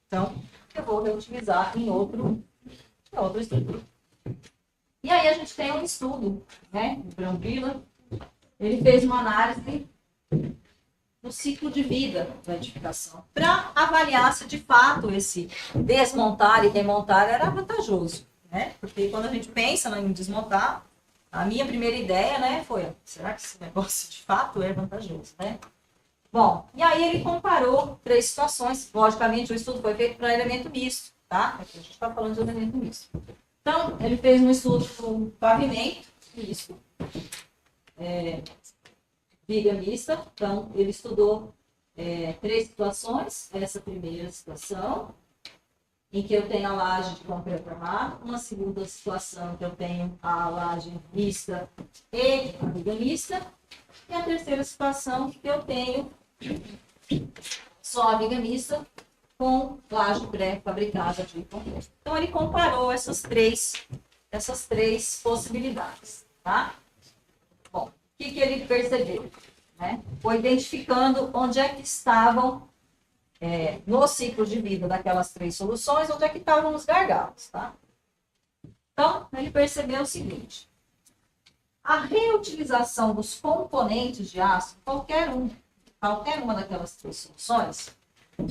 Então, eu vou reutilizar em outra estrutura. E aí a gente tem um estudo, né, o Brambilla, ele fez uma análise do ciclo de vida da edificação, para avaliar se de fato esse desmontar e remontar era vantajoso, né? Porque quando a gente pensa em desmontar, a minha primeira ideia, né, foi, será que esse negócio de fato é vantajoso, né? Bom, e aí ele comparou 3 situações, logicamente o estudo foi feito para elemento misto, tá? Aqui a gente está falando de elemento misto. Então, ele fez um estudo com pavimento, isso, viga mista. Então, ele estudou 3 situações. Essa primeira situação, em que eu tenho a laje de concreto armado. Uma segunda situação, que eu tenho a laje mista e a viga mista. E a terceira situação, que eu tenho só a viga mista com laje pré-fabricada de concreto. Então, ele comparou essas três possibilidades, tá? Bom, o que ele percebeu? Né? Foi identificando onde é que estavam, no ciclo de vida daquelas 3 soluções, onde é que estavam os gargalos, tá? Então, ele percebeu o seguinte: a reutilização dos componentes de aço, qualquer uma daquelas 3 soluções,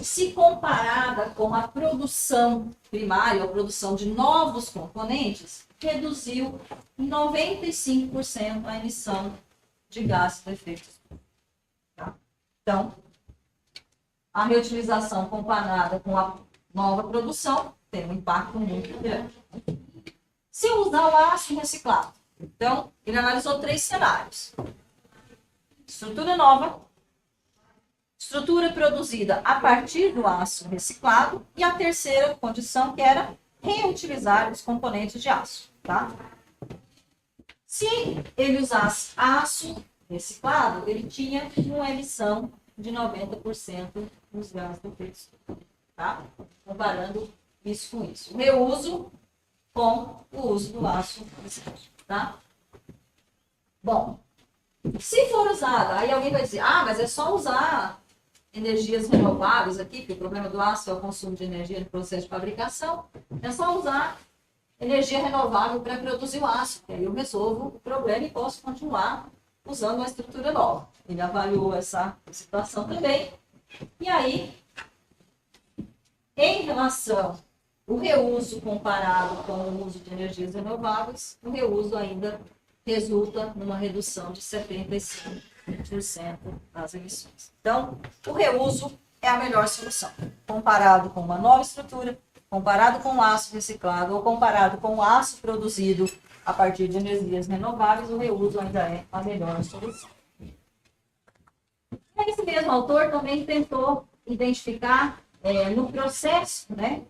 se comparada com a produção primária, a produção de novos componentes, reduziu em 95% a emissão de gases de efeito estufa. Tá? Então, a reutilização comparada com a nova produção tem um impacto muito grande. Se usar o aço reciclado, então, ele analisou 3 cenários. Estrutura nova, estrutura produzida a partir do aço reciclado e a terceira condição, que era reutilizar os componentes de aço. Tá? Se ele usasse aço reciclado, ele tinha uma emissão de 90% nos gases do efeito estufa. Tá? Comparando isso com isso. O reuso com o uso do aço reciclado. Tá? Bom, se for usada, aí alguém vai dizer, mas é só usar energias renováveis aqui, porque o problema do aço é o consumo de energia no processo de fabricação, é só usar energia renovável para produzir o aço. E aí eu resolvo o problema e posso continuar usando uma estrutura nova. Ele avaliou essa situação também. E aí, em relação ao reuso comparado com o uso de energias renováveis, o reuso ainda resulta numa redução de 75% das emissões. Então, o reuso é a melhor solução, comparado com uma nova estrutura, comparado com o aço reciclado ou comparado com o aço produzido a partir de energias renováveis, o reuso ainda é a melhor solução. Esse mesmo autor também tentou identificar no processo, né,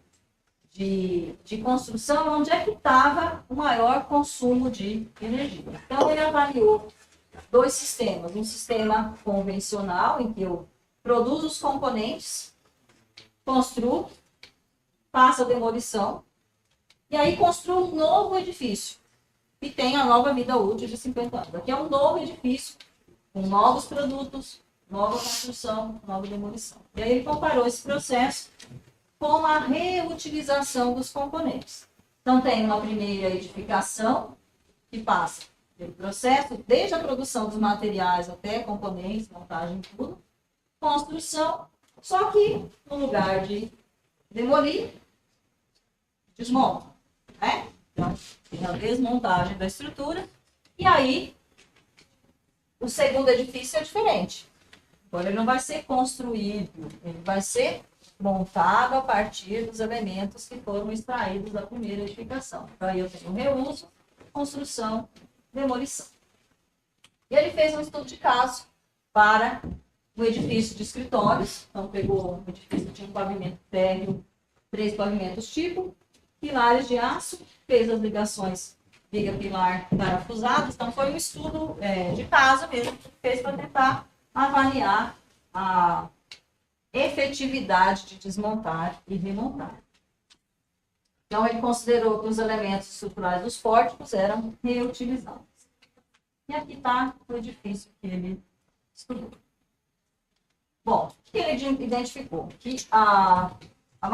de construção onde é que estava o maior consumo de energia. Então, ele avaliou 2 sistemas. Um sistema convencional, em que eu produzo os componentes, construo, faço a demolição, e aí construo um novo edifício, que tem a nova vida útil de 50 anos. Aqui é um novo edifício, com novos produtos, nova construção, nova demolição. E aí ele comparou esse processo com a reutilização dos componentes. Então, tem uma primeira edificação, que passa pelo processo, desde a produção dos materiais até componentes, montagem, tudo, construção, só que no lugar de demolir, desmonta, né? Então, tem a desmontagem da estrutura, e aí o segundo edifício é diferente. Agora, ele não vai ser construído, ele vai ser montado a partir dos elementos que foram extraídos da primeira edificação. Então, aí eu tenho reuso, construção, demolição. E ele fez um estudo de caso para um edifício de escritórios. Então, pegou um edifício que tinha um pavimento térreo, 3 pavimentos tipo, pilares de aço, fez as ligações viga-pilar parafusadas. Então, foi um estudo de caso mesmo, que fez para tentar avaliar a efetividade de desmontar e remontar. Então, ele considerou que os elementos estruturais dos pórticos eram reutilizáveis. E aqui está o edifício que ele estudou. Bom, o que ele identificou? Que o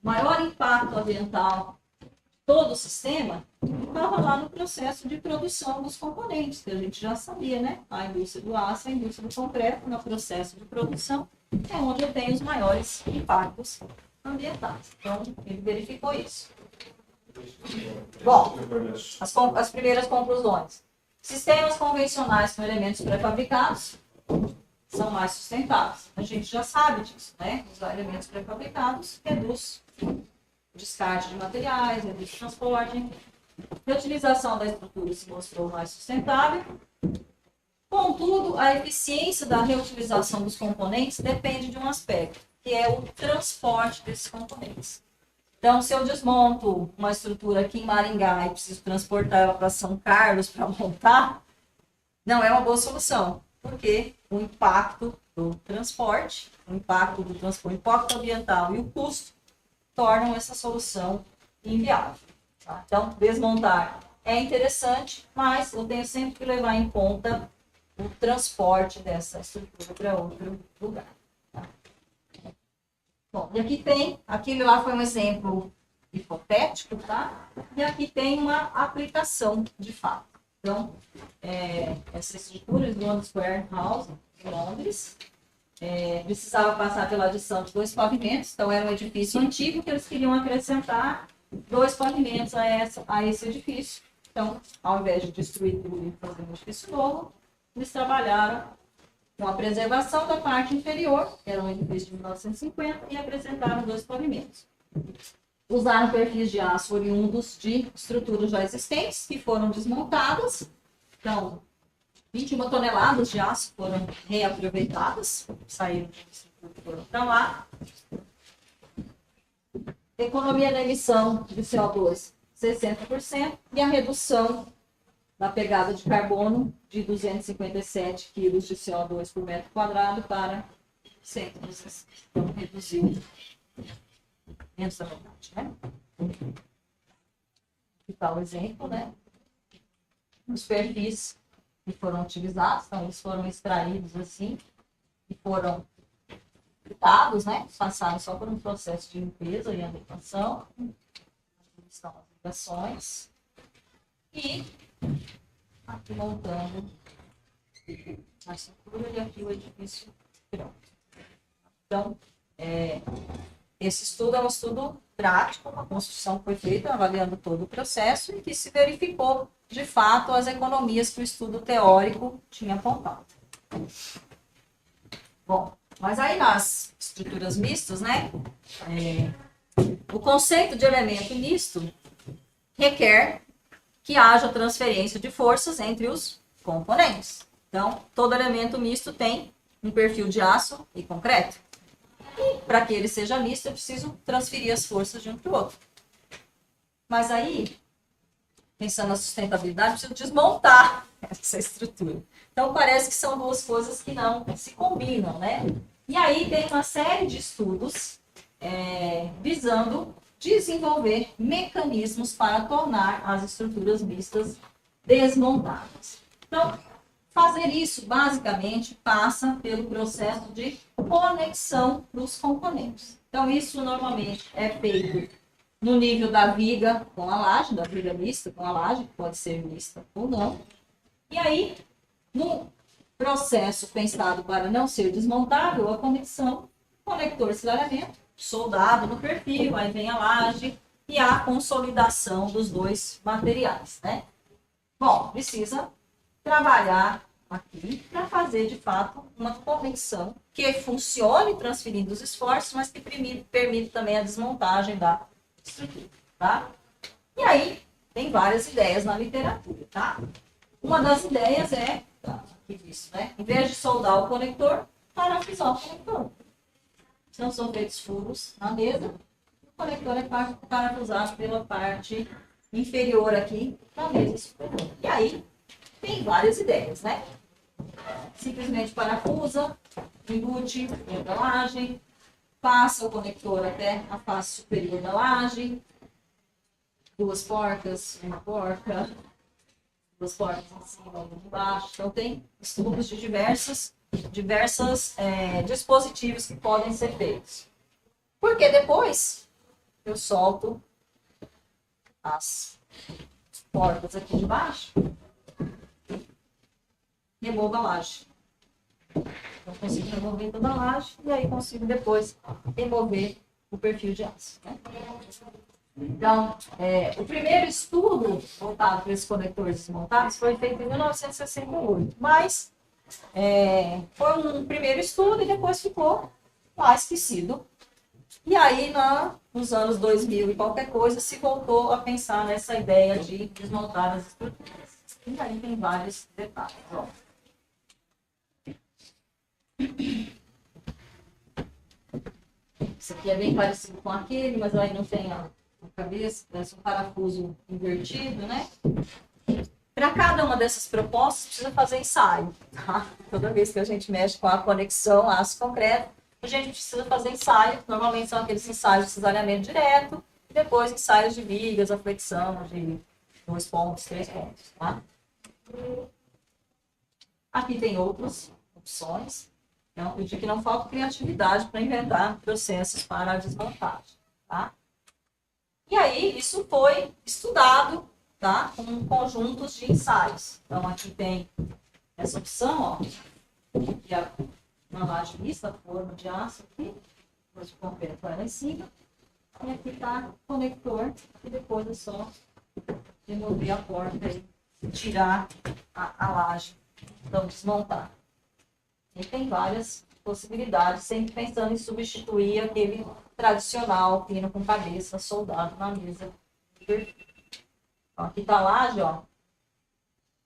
maior impacto ambiental de todo o sistema estava lá no processo de produção dos componentes, que a gente já sabia, né? A indústria do aço, a indústria do concreto, no processo de produção, é onde eu tenho os maiores impactos ambientais. Então, ele verificou isso. Bom, as primeiras conclusões. Sistemas convencionais com elementos pré-fabricados são mais sustentáveis. A gente já sabe disso, né? Usar elementos pré-fabricados reduz o descarte de materiais, reduz o transporte. A utilização da estrutura se mostrou mais sustentável. Contudo, a eficiência da reutilização dos componentes depende de um aspecto, que é o transporte desses componentes. Então, se eu desmonto uma estrutura aqui em Maringá e preciso transportar ela para São Carlos para montar, não é uma boa solução, porque o impacto do transporte, o impacto ambiental e o custo tornam essa solução inviável. Tá? Então, desmontar é interessante, mas eu tenho sempre que levar em conta o transporte dessa estrutura para outro lugar. Tá? Bom, e aqui tem, aquele lá foi um exemplo hipotético, tá? E aqui tem uma aplicação de fato. Então, essa estrutura do London Square House, em Londres, precisava passar pela adição de 2 pavimentos, então era um edifício antigo que eles queriam acrescentar 2 pavimentos a esse edifício. Então, ao invés de destruir tudo e fazer um edifício novo, eles trabalharam com a preservação da parte inferior, que era um edifício de 1950, e acrescentaram 2 pavimentos. Usaram perfis de aço oriundos de estruturas já existentes, que foram desmontadas. Então, 21 toneladas de aço foram reaproveitadas, saíram de estrutura e foram para lá. Economia da emissão de CO2, 60%, e a redução da pegada de carbono de 257 quilos de CO2 por metro quadrado para 116. Então, reduziu menos da metade, né? Aqui está o exemplo, né? Os perfis que foram utilizados, então, eles foram extraídos assim e foram pintados, né? Passaram só por um processo de limpeza e adequação. estão as ligações. E aqui montando a estrutura e aqui o edifício pronto. Então, esse estudo é um estudo prático, uma construção que foi feita avaliando todo o processo e que se verificou, de fato, as economias que o estudo teórico tinha apontado. Bom, mas aí nas estruturas mistas, né, o conceito de elemento misto requer que haja transferência de forças entre os componentes. Então, todo elemento misto tem um perfil de aço e concreto. E para que ele seja misto, eu preciso transferir as forças de um para o outro. Mas aí, pensando na sustentabilidade, eu preciso desmontar essa estrutura. Então, parece que são duas coisas que não se combinam, né? E aí tem uma série de estudos visando desenvolver mecanismos para tornar as estruturas mistas desmontáveis. Então, fazer isso, basicamente, passa pelo processo de conexão dos componentes. Então, isso normalmente é feito no nível da viga com a laje, da viga mista com a laje, que pode ser mista ou não. E aí, no processo pensado para não ser desmontável, a conexão, conector cilaramento, soldado no perfil, aí vem a laje e a consolidação dos dois materiais, né? Bom, precisa trabalhar aqui para fazer, de fato, uma conexão que funcione transferindo os esforços, mas que permite também a desmontagem da estrutura, tá? E aí, tem várias ideias na literatura, tá? Uma das ideias é, aqui disso, né? Em vez de soldar o conector, parafusar o conector. Então, são feitos furos na mesa, o conector é parafusado pela parte inferior aqui da mesa superior. E aí, tem várias ideias, né? Simplesmente parafusa, embute dentro da laje, passa o conector até a face superior da laje, duas portas, uma porta, duas portas em cima e uma embaixo. Então, tem estudos de diversos dispositivos que podem ser feitos. Porque depois eu solto as portas aqui de baixo, removo a laje. Então, consigo remover toda a laje e aí consigo depois remover o perfil de aço, né? Então, o primeiro estudo voltado para esses conectores desmontados foi feito em 1968, mas foi um primeiro estudo e depois ficou lá esquecido. E aí, nos anos 2000 e qualquer coisa, se voltou a pensar nessa ideia de desmontar as estruturas. E aí tem vários detalhes. Ó. Esse aqui é bem parecido com aquele, mas aí não tem a cabeça, parece um parafuso invertido, né? Para cada uma dessas propostas, precisa fazer ensaio, tá? Toda vez que a gente mexe com a conexão aço concreto, a gente precisa fazer ensaio. Normalmente são aqueles ensaios de cisalhamento direto, e depois ensaios de vigas, a flexão de 2 pontos, 3 pontos, tá? Aqui tem outras opções. Então, eu digo que não falta criatividade para inventar processos para a desmontagem, tá? E aí, isso foi estudado, tá? Com conjuntos de ensaios. Então, aqui tem essa opção, ó, que é uma laje mista, forma de aço aqui, depois o concreto vai lá em cima, e aqui está o conector, e depois é só remover a porta e tirar a laje, então desmontar. E tem várias possibilidades, sempre pensando em substituir aquele tradicional pino com cabeça soldado na mesa. Aqui está a laje, ó.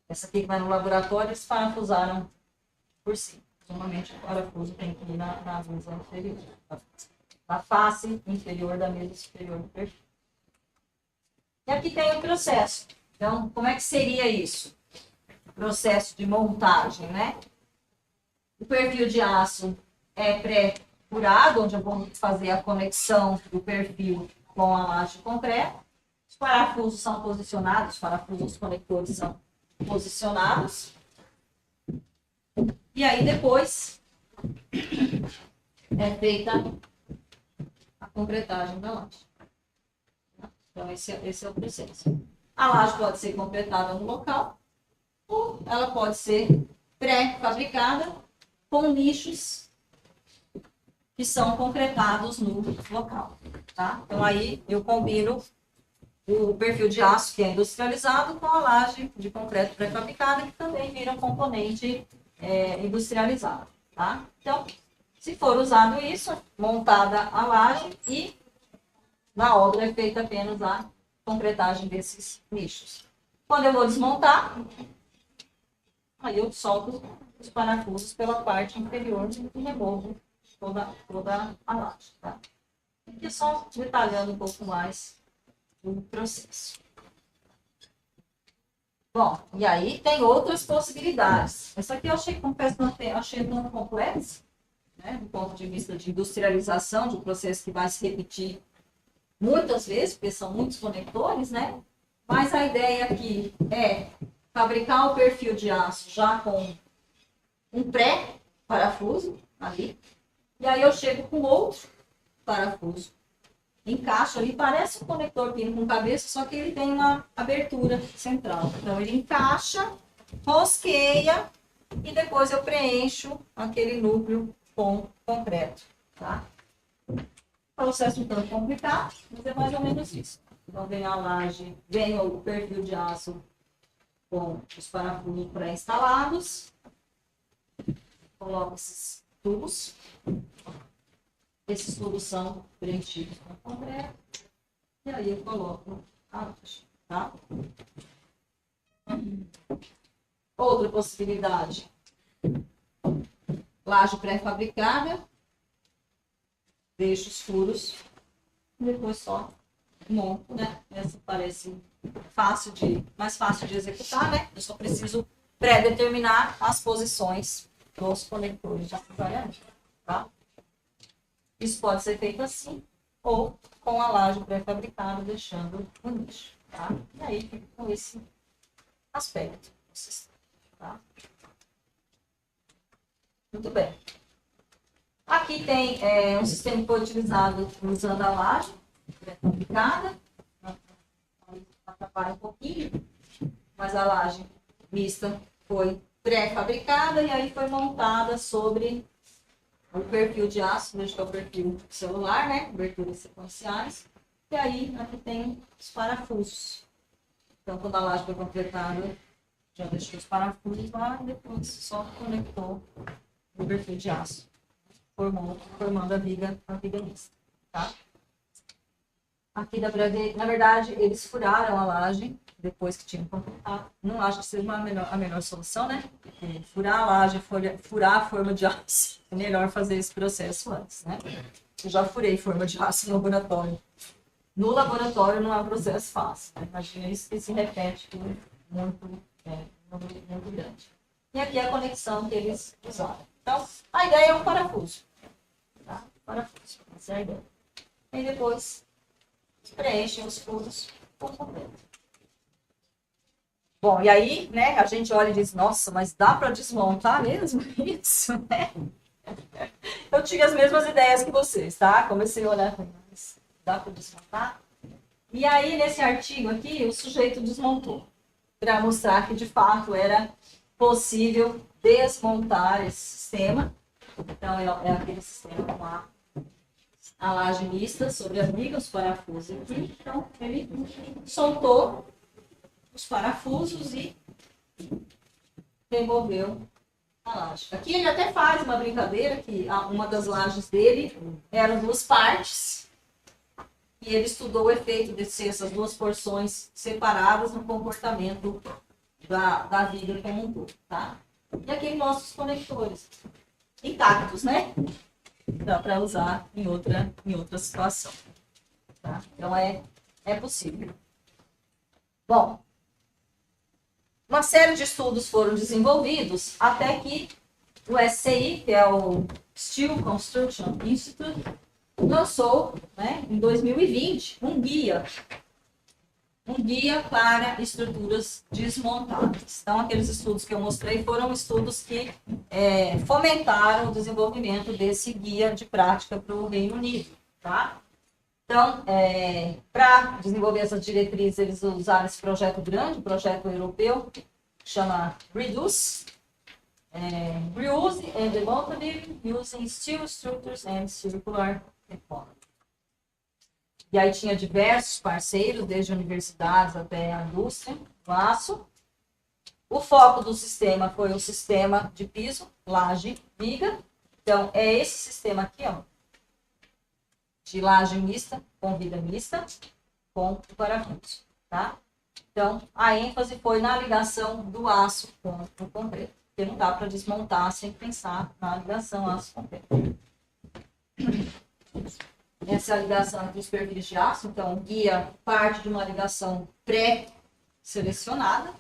Essa aqui que vai no laboratório, eles parafusaram por cima. Normalmente o parafuso tem que ir na mesa inferior, na face inferior da mesa superior do perfil. E aqui tem o processo. Então, como é que seria isso? O processo de montagem, né? O perfil de aço é pré-furado, onde eu vou fazer a conexão do perfil com a laje concreta. Os parafusos são posicionados, os parafusos dos conectores são posicionados. E aí depois é feita a concretagem da laje. Então, esse é o processo. A laje pode ser concretada no local, ou ela pode ser pré-fabricada com nichos que são concretados no local. Tá? Então, aí eu combino o perfil de aço, que é industrializado, com a laje de concreto pré-fabricada, que também vira um componente industrializado. Tá? Então, se for usado isso, montada a laje e na obra é feita apenas a concretagem desses nichos. Quando eu vou desmontar, aí eu solto os parafusos pela parte inferior e removo toda a laje. Tá? Aqui é só detalhando um pouco mais o processo. Bom, e aí tem outras possibilidades. Essa aqui eu achei, confesso, achei tão complexa, né, do ponto de vista de industrialização, de um processo que vai se repetir muitas vezes, porque são muitos conectores, né? Mas a ideia aqui é fabricar o perfil de aço já com um pré-parafuso ali, e aí eu chego com outro parafuso, encaixa ali, parece um conector pino com cabeça, só que ele tem uma abertura central. Então ele encaixa, rosqueia e depois eu preencho aquele núcleo com concreto, tá? Processo um tanto complicado, mas é mais ou menos isso. Então vem a laje, vem o perfil de aço com os parafusos pré-instalados, coloco esses tubos. Esses tubos são preenchidos com concreto. E aí eu coloco a laje, tá? Outra possibilidade. Laje pré-fabricada. Deixo os furos. E depois só monto, né? Essa parece mais fácil de executar, né? Eu só preciso pré-determinar as posições dos conectores de acessórios, tá? Isso pode ser feito assim, ou com a laje pré-fabricada, deixando o nicho, tá? E aí fica com esse aspecto, tá? Muito bem. Aqui tem um sistema que foi utilizado usando a laje pré-fabricada, atrapalha um pouquinho, mas a laje mista foi pré-fabricada e aí foi montada sobre o perfil de aço, deixa que é o perfil celular, né? Aberturas sequenciais. E aí, aqui tem os parafusos. Então, quando a laje foi completada, já deixou os parafusos lá e depois só conectou o perfil de aço, formando a viga mista, tá? Aqui dá pra ver, na verdade, eles furaram a laje depois que tinham completado. Não acho que seja a melhor solução, né? Porque furar a laje, furar a forma de aço, é melhor fazer esse processo antes, né? Eu já furei forma de aço no laboratório. No laboratório não é um processo fácil, né? Imagina isso que se repete por muito grande. E aqui é a conexão que eles usaram. Então, a ideia é um parafuso. Tá? Parafuso, essa é a ideia. E depois preenchem os furos por completo. Bom, e aí, né, a gente olha e diz, nossa, mas dá para desmontar mesmo isso, né? Eu tinha as mesmas ideias que vocês, tá? Comecei a olhar, mas dá para desmontar? E aí, nesse artigo aqui, o sujeito desmontou, para mostrar que, de fato, era possível desmontar esse sistema. Então, é aquele sistema com a laje mista sobre as vigas, os parafusos aqui. Então, ele soltou os parafusos e removeu a laje. Aqui ele até faz uma brincadeira que uma das lajes dele eram duas partes e ele estudou o efeito de ser essas duas porções separadas no comportamento da viga como um todo, tá? E aqui ele mostra os conectores intactos, né? Dá para usar em outra situação, tá? Então é possível. Bom, uma série de estudos foram desenvolvidos até que o SCI, que é o Steel Construction Institute, lançou, né, em 2020 um guia para estruturas desmontáveis. Então, aqueles estudos que eu mostrei foram estudos que fomentaram o desenvolvimento desse guia de prática para o Reino Unido, tá? Então, para desenvolver essas diretrizes, eles usaram esse projeto grande, um projeto europeu, que chama REDUCE, Reuse and Demonstrative Using Steel Structures and Circular Economy. E aí tinha diversos parceiros, desde universidades até a indústria, do aço. O foco do sistema foi o sistema de piso, laje, viga. Então, é esse sistema aqui, ó, de laje mista, com viga mista, com o parafuso, tá? Então, a ênfase foi na ligação do aço com o concreto, porque não dá para desmontar sem pensar na ligação aço-concreto. Essa é a ligação entre os perfis de aço, então, guia parte de uma ligação pré-selecionada,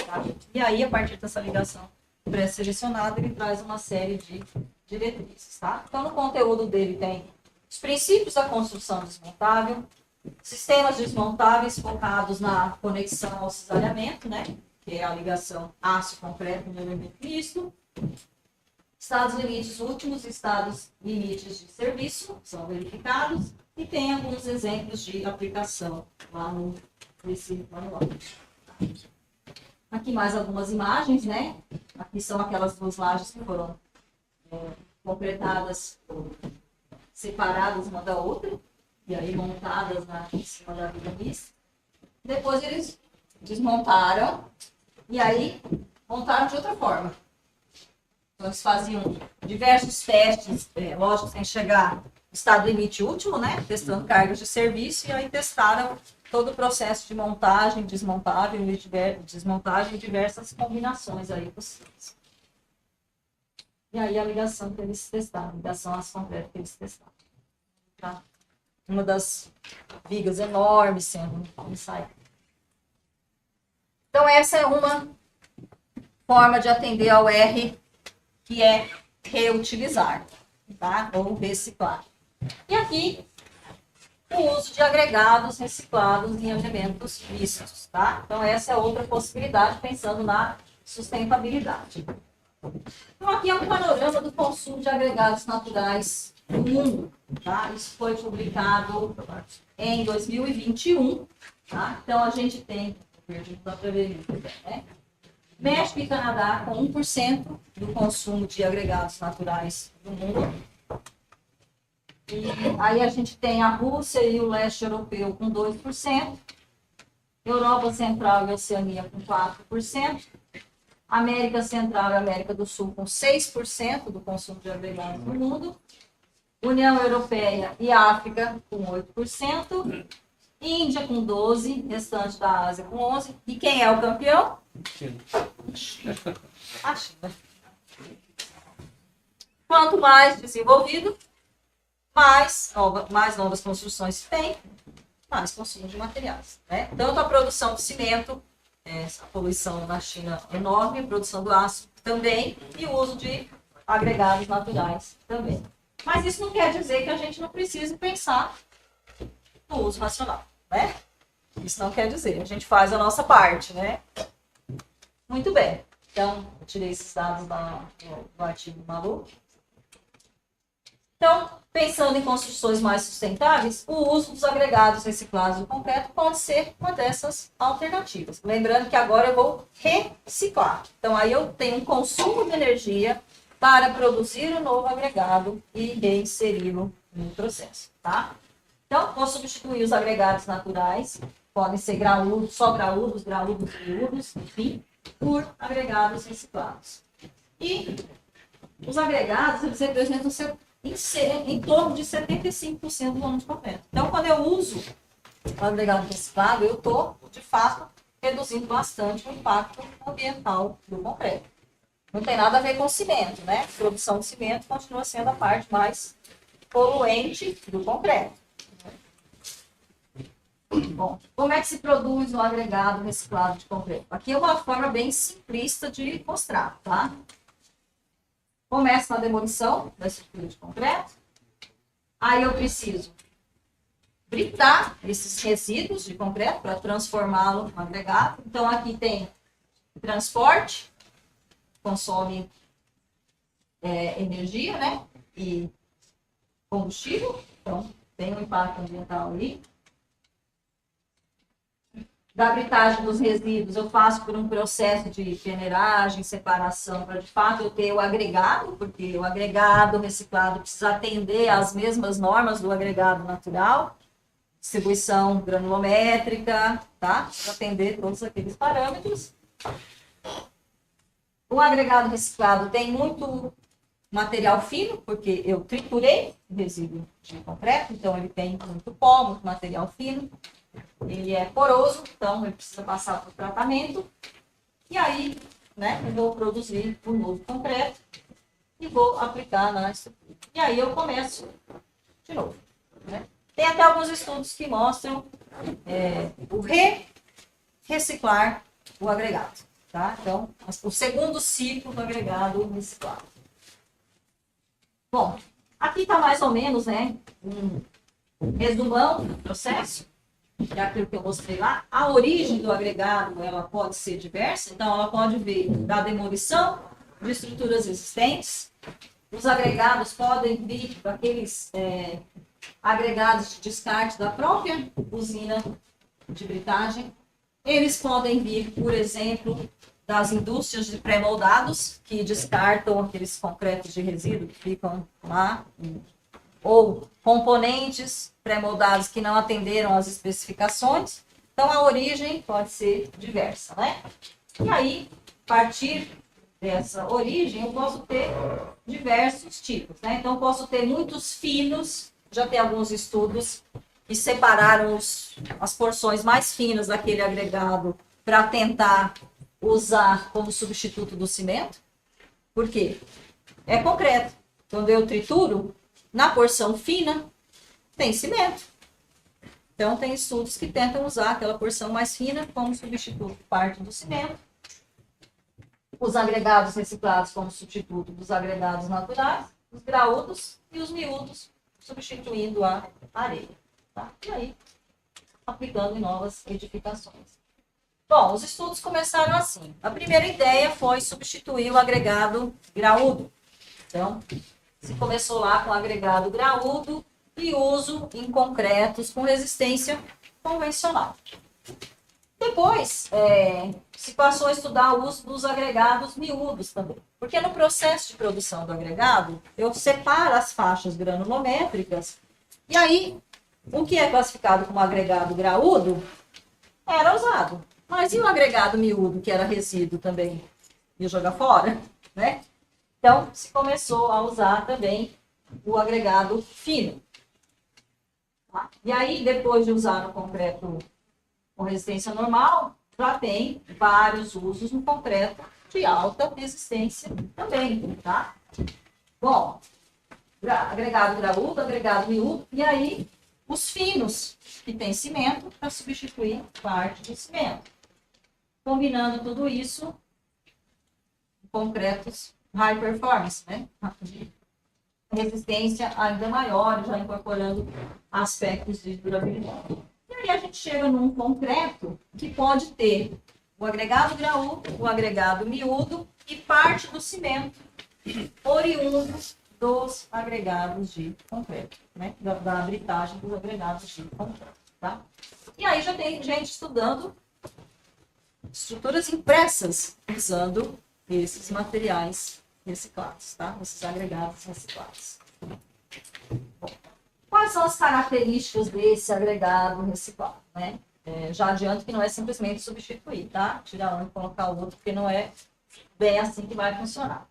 tá? E aí, a partir dessa ligação pré-selecionada, ele traz uma série de diretrizes, tá? Então, no conteúdo dele tem os princípios da construção desmontável, sistemas desmontáveis focados na conexão ao cisalhamento, né? Que é a ligação aço-concreto no elemento misto. Estados limites últimos, estados limites de serviço são verificados e tem alguns exemplos de aplicação lá nesse manual. Aqui mais algumas imagens, né? Aqui são aquelas duas lajes que foram completadas, separadas uma da outra, e aí montadas em cima da viga mista. Depois eles desmontaram e aí montaram de outra forma. Então, eles faziam diversos testes, lógico, sem chegar no estado limite último, né? Testando cargas de serviço, e aí testaram todo o processo de montagem, desmontável e desmontagem e diversas combinações aí possíveis. E aí a ligação que eles testaram, a ligação aço-concreto que eles testaram. Tá? Uma das vigas enormes sendo ensaiada. Então, essa é uma forma de atender ao R, que é reutilizar, tá? Ou reciclar. E aqui, o uso de agregados reciclados em elementos mistos, tá? Então, essa é outra possibilidade, pensando na sustentabilidade. Então, aqui é um panorama do consumo de agregados naturais no mundo, tá? Isso foi publicado em 2021, tá? Então, a gente tem, não dá para ver, né? México e Canadá com 1% do consumo de agregados naturais no mundo. E aí a gente tem a Rússia e o leste europeu com 2%, Europa Central e Oceania com 4%, América Central e América do Sul com 6% do consumo de agregados no mundo, União Europeia e África com 8%, Índia com 12%, restante da Ásia com 11%. E quem é o campeão? A China. Quanto mais desenvolvido, mais novas construções se tem, mais consumo de materiais, né? Tanto a produção de cimento, a poluição na China é enorme, a produção do aço também, e o uso de agregados naturais também. Mas isso não quer dizer que a gente não precise pensar no uso racional, né? Isso não quer dizer, a gente faz a nossa parte, né? Muito bem. Então, eu tirei esses dados do artigo Malu. Então, pensando em construções mais sustentáveis, o uso dos agregados reciclados do concreto pode ser uma dessas alternativas. Lembrando que agora eu vou reciclar. Então, aí eu tenho um consumo de energia para produzir um novo agregado e reinseri-lo no processo, tá? Então, vou substituir os agregados naturais, podem ser graúdos, só graúdos, miúdos, enfim, por agregados reciclados. E os agregados, eles representam em torno de 75% do volume de concreto. Então, quando eu uso o agregado reciclado, eu estou, de fato, reduzindo bastante o impacto ambiental do concreto. Não tem nada a ver com cimento, né? A produção de cimento continua sendo a parte mais poluente do concreto. Bom, como é que se produz um agregado reciclado de concreto? Aqui é uma forma bem simplista de mostrar, tá? Começa na demolição da estrutura de concreto. Aí eu preciso britar esses resíduos de concreto para transformá-lo em agregado. Então, aqui tem transporte, consome energia, né? E combustível. Então, tem um impacto ambiental ali. Da britagem dos resíduos, eu faço por um processo de peneiragem, separação, para de fato eu ter o agregado, porque o agregado reciclado precisa atender às mesmas normas do agregado natural, distribuição granulométrica, tá? Para atender todos aqueles parâmetros. O agregado reciclado tem muito material fino, porque eu triturei o resíduo de concreto, então ele tem muito pó, muito material fino. Ele é poroso, então ele precisa passar por tratamento. E aí, né, eu vou produzir um novo concreto e vou aplicar na estrutura. E aí eu começo de novo. Né? Tem até alguns estudos que mostram o reciclar o agregado. Tá? Então, o segundo ciclo do agregado reciclado. Bom, aqui está mais ou menos, né, um resumão do processo. É aquilo que eu mostrei lá. A origem do agregado ela pode ser diversa, então ela pode vir da demolição de estruturas existentes. Os agregados podem vir daqueles agregados de descarte da própria usina de britagem. Eles podem vir, por exemplo, das indústrias de pré-moldados, que descartam aqueles concretos de resíduo que ficam lá, ou componentes pré-moldados que não atenderam às especificações. Então, a origem pode ser diversa, né? E aí, a partir dessa origem, eu posso ter diversos tipos, né? Então, eu posso ter muitos finos, já tem alguns estudos que separaram as porções mais finas daquele agregado para tentar usar como substituto do cimento. Por quê? É concreto. Quando eu trituro, na porção fina, tem cimento. Então, tem estudos que tentam usar aquela porção mais fina como substituto parte do cimento. Os agregados reciclados como substituto dos agregados naturais, os graúdos e os miúdos, substituindo a areia. Tá? E aí, aplicando em novas edificações. Bom, os estudos começaram assim. A primeira ideia foi substituir o agregado graúdo. Então, se começou lá com agregado graúdo e uso em concretos com resistência convencional. Depois, se passou a estudar o uso dos agregados miúdos também. Porque no processo de produção do agregado, eu separo as faixas granulométricas e aí, o que é classificado como agregado graúdo era usado. Mas e o agregado miúdo, que era resíduo também? Ia jogar fora, né? Então, se começou a usar também o agregado fino. Tá? E aí, depois de usar no concreto com resistência normal, já tem vários usos no concreto de alta resistência também, tá? Bom, agregado graúdo, agregado miúdo, e aí os finos, que tem cimento, para substituir parte do cimento. Combinando tudo isso, concretos high performance, né? Resistência ainda maior, já incorporando aspectos de durabilidade. E aí a gente chega num concreto que pode ter o agregado graúdo, o agregado miúdo e parte do cimento oriundo dos agregados de concreto, né? Da britagem dos agregados de concreto, tá? E aí já tem gente estudando estruturas impressas usando esses materiais reciclados, tá? Esses agregados reciclados. Bom, quais são as características desse agregado reciclado, né? Já adianto que não é simplesmente substituir, tá? Tirar um e colocar o outro, porque não é bem assim que vai funcionar.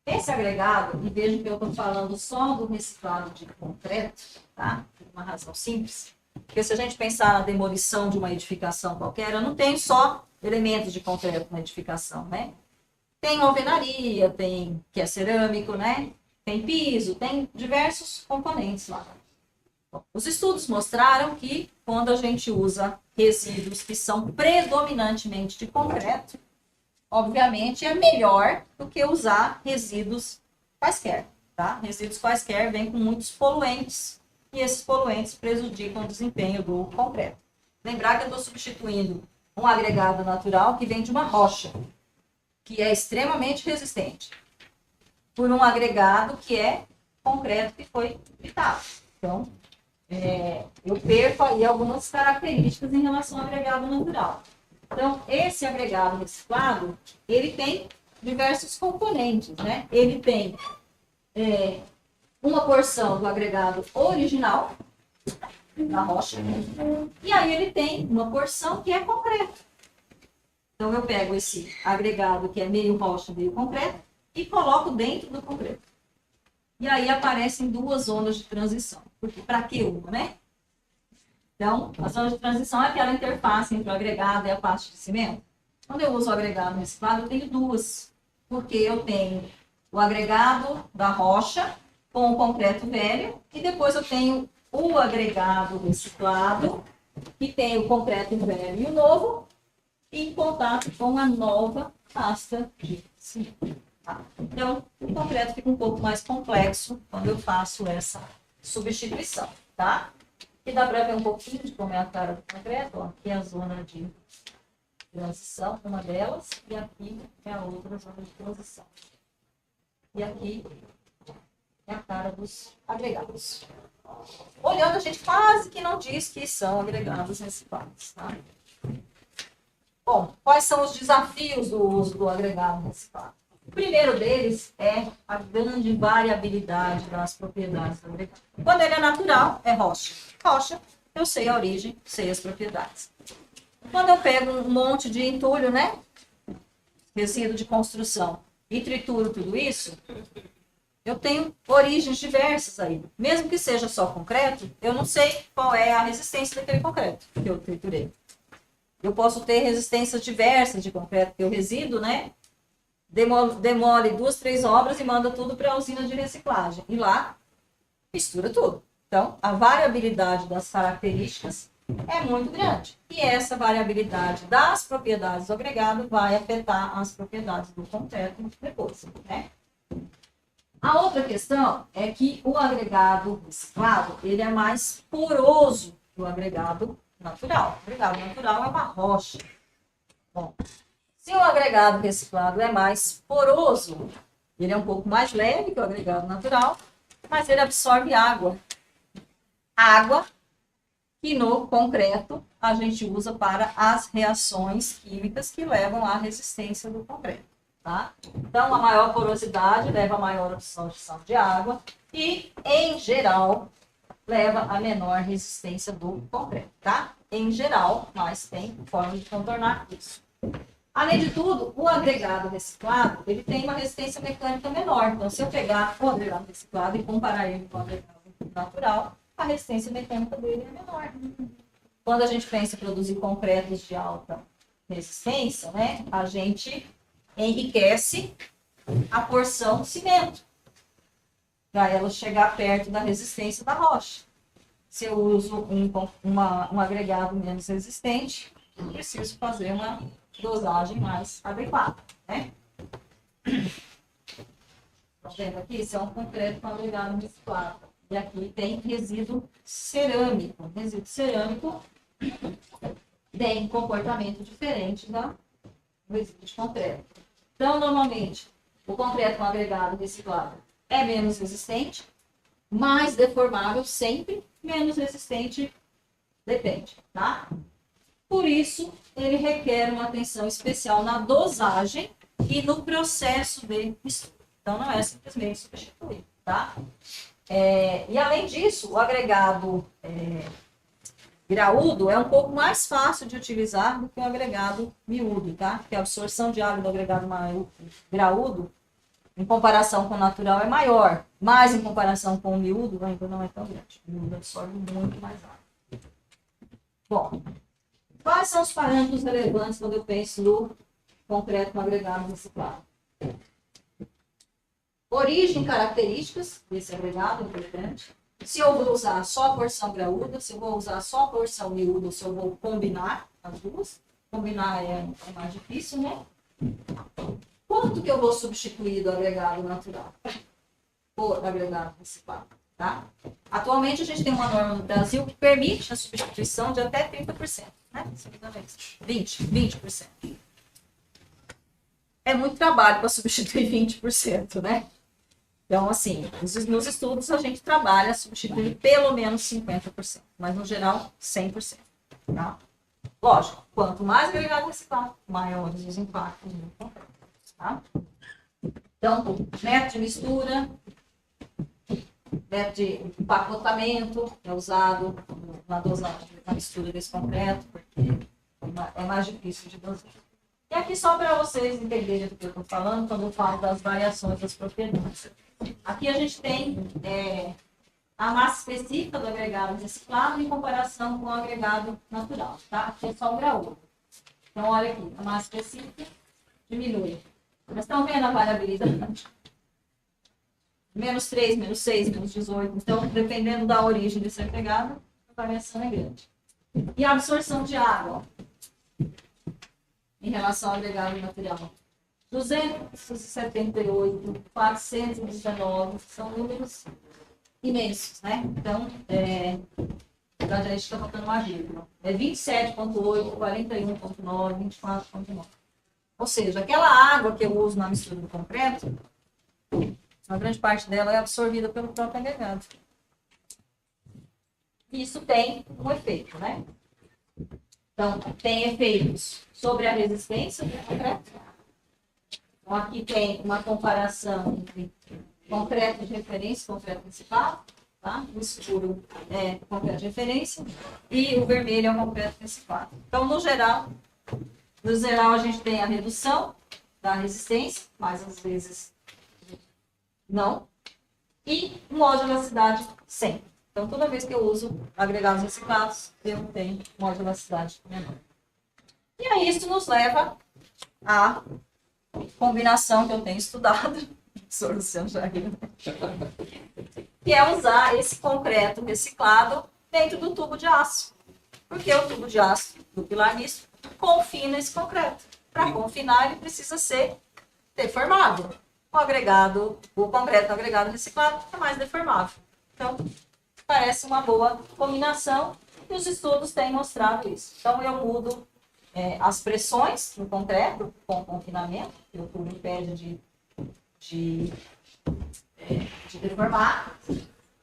Esse agregado, e veja que eu estou falando só do reciclado de concreto, tá? Por uma razão simples. Porque se a gente pensar na demolição de uma edificação qualquer, eu não tenho só elementos de concreto na edificação, né? Tem alvenaria, tem que é cerâmico, né? Tem piso, tem diversos componentes lá. Bom, os estudos mostraram que quando a gente usa resíduos que são predominantemente de concreto, obviamente é melhor do que usar resíduos quaisquer, tá? Resíduos quaisquer vêm com muitos poluentes e esses poluentes prejudicam o desempenho do concreto. Lembrar que eu estou substituindo um agregado natural que vem de uma rocha, que é extremamente resistente, por um agregado que é concreto que foi tritado. Então, eu perco aí algumas características em relação ao agregado natural. Então, esse agregado reciclado, ele tem diversos componentes, né? Ele tem uma porção do agregado original, da rocha, e aí ele tem uma porção que é concreto. Então, eu pego esse agregado que é meio rocha, meio concreto, e coloco dentro do concreto. E aí aparecem duas zonas de transição. Porque para que uma, né? Então, a zona de transição é aquela interface entre o agregado e a parte de cimento. Quando eu uso o agregado reciclado, eu tenho duas. Porque eu tenho o agregado da rocha com o concreto velho, e depois eu tenho o agregado reciclado, que tem o concreto velho e o novo, em contato com a nova pasta de cimento. Tá? Então, o concreto fica um pouco mais complexo quando eu faço essa substituição, tá? Aqui dá para ver um pouquinho de como é a cara do concreto, ó. Aqui é a zona de transição, uma delas, e aqui é a outra zona de transição. E aqui é a cara dos agregados. Olhando, a gente quase que não diz que são agregados reciclados, tá? Bom, quais são os desafios do uso do agregado reciclado? O primeiro deles é a grande variabilidade das propriedades do agregado. Quando ele é natural, é rocha. Rocha, eu sei a origem, sei as propriedades. Quando eu pego um monte de entulho, né? Resíduo de construção, e trituro tudo isso, eu tenho origens diversas aí. Mesmo que seja só concreto, eu não sei qual é a resistência daquele concreto que eu triturei. Eu posso ter resistências diversas de concreto, porque o resíduo, né? Demole 2, 3 obras e manda tudo para a usina de reciclagem. E lá, mistura tudo. Então, a variabilidade das características é muito grande. E essa variabilidade das propriedades do agregado vai afetar as propriedades do concreto depois, né? A outra questão é que o agregado reciclado, ele é mais poroso que o agregado natural. O agregado natural é uma rocha. Bom, se o agregado reciclado é mais poroso, ele é um pouco mais leve que o agregado natural, mas ele absorve água. Água que no concreto a gente usa para as reações químicas que levam à resistência do concreto. Tá? Então, a maior porosidade leva a maior absorção de água e, em geral, leva a menor resistência do concreto. Tá? Em geral, mas tem forma de contornar isso. Além de tudo, o agregado reciclado, ele tem uma resistência mecânica menor. Então, se eu pegar o agregado reciclado e comparar ele com o agregado natural, a resistência mecânica dele é menor. Quando a gente pensa em produzir concretos de alta resistência, né, a gente enriquece a porção cimento, para ela chegar perto da resistência da rocha. Se eu uso um agregado menos resistente, eu preciso fazer uma dosagem mais adequada, né? Estão vendo aqui? Isso é um concreto com agregado reciclado. E aqui tem resíduo cerâmico. Resíduo cerâmico tem comportamento diferente do resíduo de concreto. Então, normalmente, o concreto com agregado reciclado é menos resistente, mais deformável sempre, menos resistente depende, tá? Por isso, ele requer uma atenção especial na dosagem e no processo de mistura. Então, não é simplesmente substituir, tá? E além disso, o agregado graúdo é um pouco mais fácil de utilizar do que o agregado miúdo, tá? Porque a absorção de água do agregado graúdo, em comparação com o natural, é maior, mas em comparação com o miúdo, ainda não é tão grande. O miúdo absorve muito mais água. Bom, quais são os parâmetros relevantes quando eu penso no concreto com agregado reciclado? Origem e características desse agregado, importante. Se eu vou usar só a porção graúda, se eu vou usar só a porção miúda, se eu vou combinar as duas. Combinar é mais difícil, né? Quanto que eu vou substituir do agregado natural por agregado reciclado, tá? Atualmente a gente tem uma norma no Brasil que permite a substituição de até 30%, né? 20%. É muito trabalho para substituir 20%, né? Então, assim, nos estudos a gente trabalha substituindo pelo menos 50%, mas no geral 100%. Tá? Lógico, quanto mais agregado reciclado, maiores os impactos no concreto. Tá? Então, método de mistura, método de empacotamento é usado na dosagem, na mistura desse concreto, porque é mais difícil de dosar. E aqui só para vocês entenderem do que eu estou falando, quando eu falo das variações das propriedades. Aqui a gente tem a massa específica do agregado reciclado em comparação com o agregado natural, tá? Aqui é só o graúdo. Então, olha aqui, a massa específica diminui. Vocês estão vendo a variabilidade? Menos 3, menos 6, menos 18. Então, dependendo da origem desse agregado, a variação é grande. E a absorção de água, ó, em relação ao agregado material. 278, 419, são números imensos, né? Então, a gente está botando uma vírgula. É 27,8, 41,9, 24,9. Ou seja, aquela água que eu uso na mistura do concreto, a grande parte dela é absorvida pelo próprio agregado. Isso tem um efeito, né? Então, tem efeitos sobre a resistência do concreto. Então, aqui tem uma comparação entre concreto de referência e concreto principal. Tá? O escuro é concreto de referência e o vermelho é o concreto principal. Então, no geral, a gente tem a redução da resistência, mas às vezes não, e modularidade 100. Então, toda vez que eu uso agregados reciclados, eu tenho modularidade menor. E aí, isso nos leva à combinação que eu tenho estudado, solução já que é usar esse concreto reciclado dentro do tubo de aço. Porque o tubo de aço do pilar misto confina esse concreto. Para confinar, ele precisa ser deformado. O concreto agregado reciclado é mais deformável. Então, parece uma boa combinação e os estudos têm mostrado isso. Então, eu mudo as pressões no concreto com confinamento, que o tubo impede de deformar.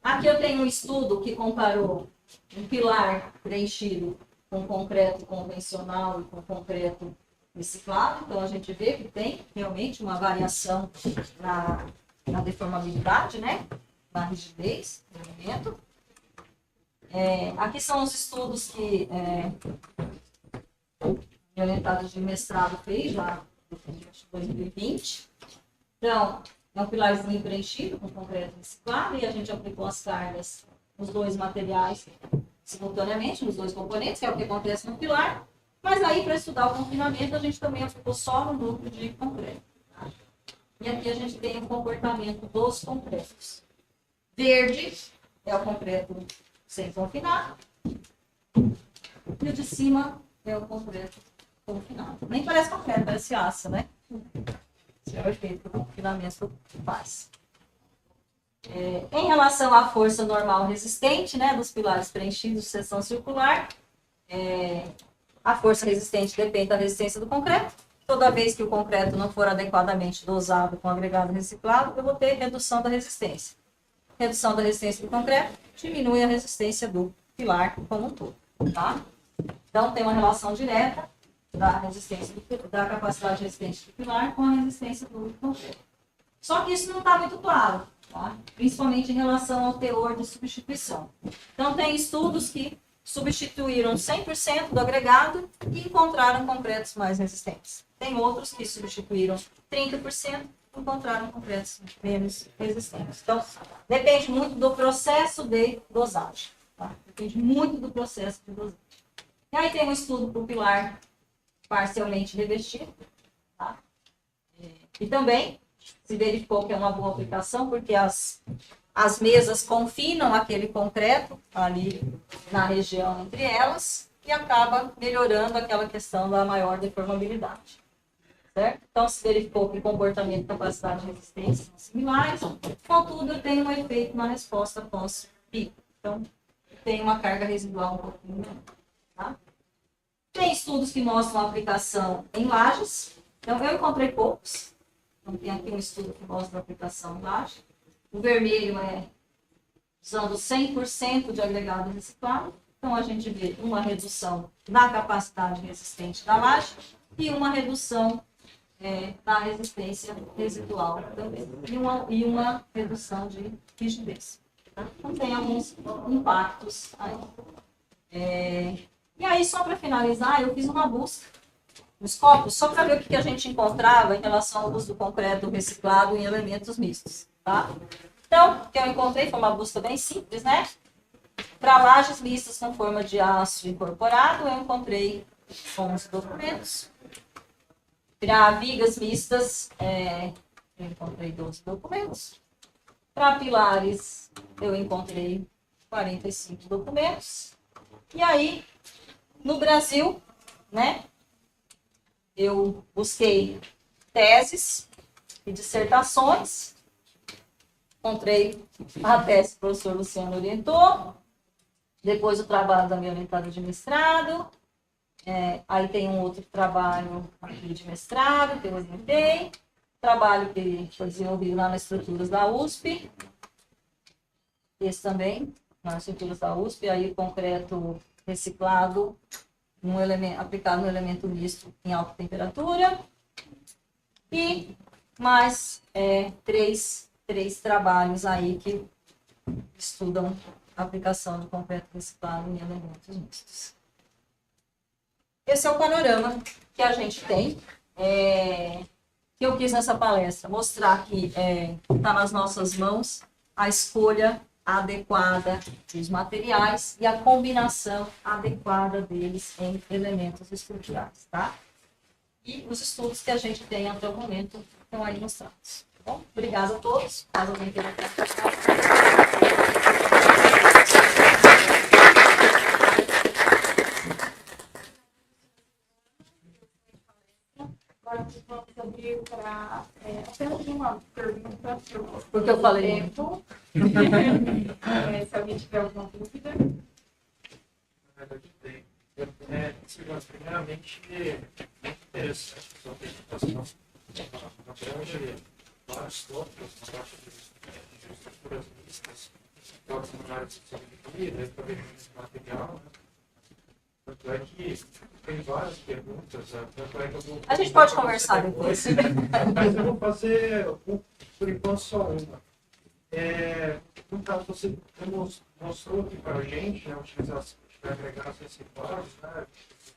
Aqui eu tenho um estudo que comparou um pilar preenchido com concreto convencional e com concreto reciclado. Então, a gente vê que tem realmente uma variação na deformabilidade, né? Na rigidez do elemento. Aqui são os estudos que a orientada de mestrado fez já em 2020. Então, é um pilarzinho preenchido com concreto reciclado e a gente aplicou as cargas nos dois materiais simultaneamente, nos dois componentes, que é o que acontece no pilar. Mas aí, para estudar o confinamento, a gente também aplicou só no núcleo de concreto. Tá? E aqui a gente tem o comportamento dos concretos. Verde é o concreto sem confinar. E o de cima é o concreto confinado. Nem parece concreto, parece aço, né? Esse é o efeito que o confinamento faz. Em relação à força normal resistente, né, dos pilares preenchidos de seção circular, a força resistente depende da resistência do concreto. Toda vez que o concreto não for adequadamente dosado com agregado reciclado, eu vou ter redução da resistência. Redução da resistência do concreto diminui a resistência do pilar como um todo. Tá? Então, tem uma relação direta da resistência da capacidade resistente do pilar com a resistência do concreto. Só que isso não está muito claro, tá? Principalmente em relação ao teor de substituição. Então, tem estudos que substituíram 100% do agregado e encontraram concretos mais resistentes. Tem outros que substituíram 30% e encontraram concretos menos resistentes. Então, depende muito do processo de dosagem. Tá? Depende muito do processo de dosagem. E aí tem um estudo para o pilar parcialmente revestido. Tá? E também se verificou que é uma boa aplicação, porque as mesas confinam aquele concreto ali na região entre elas e acaba melhorando aquela questão da maior deformabilidade. Certo? Então, se verificou que comportamento, capacidade e resistência são similares, contudo, eu tenho um efeito na resposta pós-pico. Então, tem uma carga residual um pouquinho menor. Tá? Tem estudos que mostram a aplicação em lajes. Então, eu encontrei poucos. Então, tem aqui um estudo que mostra a aplicação em laje. O vermelho é usando 100% de agregado reciclado. Então, a gente vê uma redução da capacidade resistente da laje e uma redução da resistência residual também. E uma redução de rigidez. Tá? Então, tem alguns impactos aí. E aí, só para finalizar, eu fiz uma busca nos copos, só para ver o que a gente encontrava em relação ao uso do concreto reciclado em elementos mistos. Tá? Então, o que eu encontrei foi uma busca bem simples, né? Para lajes mistas com forma de aço incorporado, eu encontrei 11 documentos. Para vigas mistas, eu encontrei 12 documentos. Para pilares, eu encontrei 45 documentos. E aí, no Brasil, né, eu busquei teses e dissertações. Encontrei a tese que o professor Luciano orientou. Depois o trabalho da minha orientada de mestrado. Aí tem um outro trabalho aqui de mestrado que eu orientei. Trabalho que foi desenvolvido lá nas estruturas da USP. Esse também, nas estruturas da USP. Aí concreto reciclado, aplicado no elemento misto em alta temperatura. E mais três trabalhos aí que estudam a aplicação do concreto reciclado em elementos mistos. Esse é o panorama que a gente tem, que eu quis nessa palestra, mostrar que está nas nossas mãos a escolha adequada dos materiais e a combinação adequada deles em elementos estruturais, tá? E os estudos que a gente tem até o momento estão aí mostrados. Tá bom? Obrigada a todos. Caso alguém queira Agora vamos abrir para apenas uma pergunta. Porque eu falei. Tempo. Se alguém tiver alguma dúvida. Na verdade, tem. Primeiramente, muito interessante a sua apresentação. Abrange vários tópicos na parte de estruturas mistas, tópicos na área de sustentabilidade, provedimento material, né? Tanto é que tem várias perguntas. Tanto é que eu vou... A gente pode conversar depois. Mas eu vou fazer, por enquanto, só uma. No caso, você mostrou aqui para a gente, né, a utilização de agregados reciclados, né,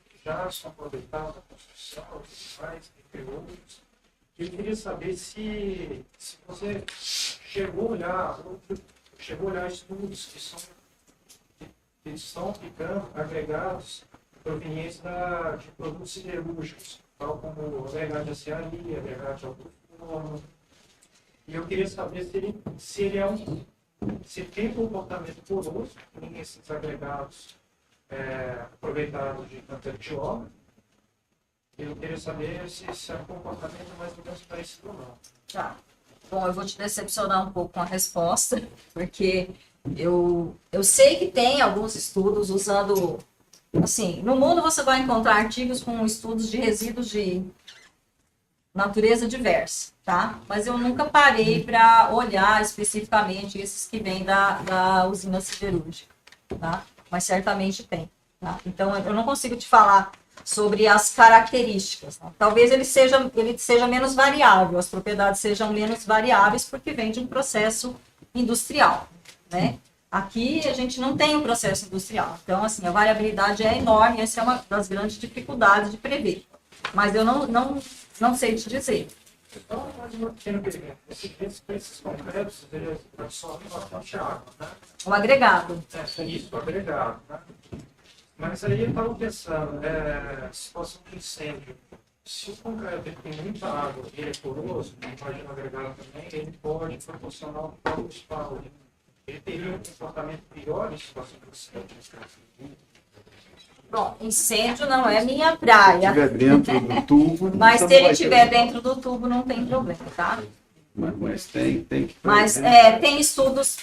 que já são aproveitados na construção, mais, entre outros. Eu queria saber se você chegou a olhar estudos que estão aplicando agregados provenientes de produtos siderúrgicos, tal como agregado de aciaria, agregado de alto forno. E eu queria saber se tem comportamento poroso em esses agregados aproveitados de canteiro de obra. Eu queria saber se é um comportamento mais ou menos parecido ou não. Tá. Bom, eu vou te decepcionar um pouco com a resposta, porque eu sei que tem alguns estudos usando... Assim, no mundo você vai encontrar artigos com estudos de resíduos de natureza diversa, tá? Mas eu nunca parei para olhar especificamente esses que vêm da usina siderúrgica, tá? Mas certamente tem, tá? Então, eu não consigo te falar sobre as características. Tá? Talvez ele seja menos variável, as propriedades sejam menos variáveis porque vem de um processo industrial, né? Aqui a gente não tem um processo industrial, então assim, a variabilidade é enorme, essa é uma das grandes dificuldades de prever. Mas eu não sei te dizer. Então, mais uma pequena pergunta. Esses concretos, eles absorvem bastante água, né? O agregado. Isso, agregado, né? Mas aí eu estava pensando, situação de incêndio. Se o concreto tem muita água e ele é poroso, imagina agregado também, ele pode proporcionar um próprio espalho. Ele teria um comportamento pior em situação de incêndio. Bom, incêndio não é minha praia. Se estiver dentro do tubo... Mas se ele estiver dentro do tubo, não tem problema, tá? Mas tem que... Mas tem estudos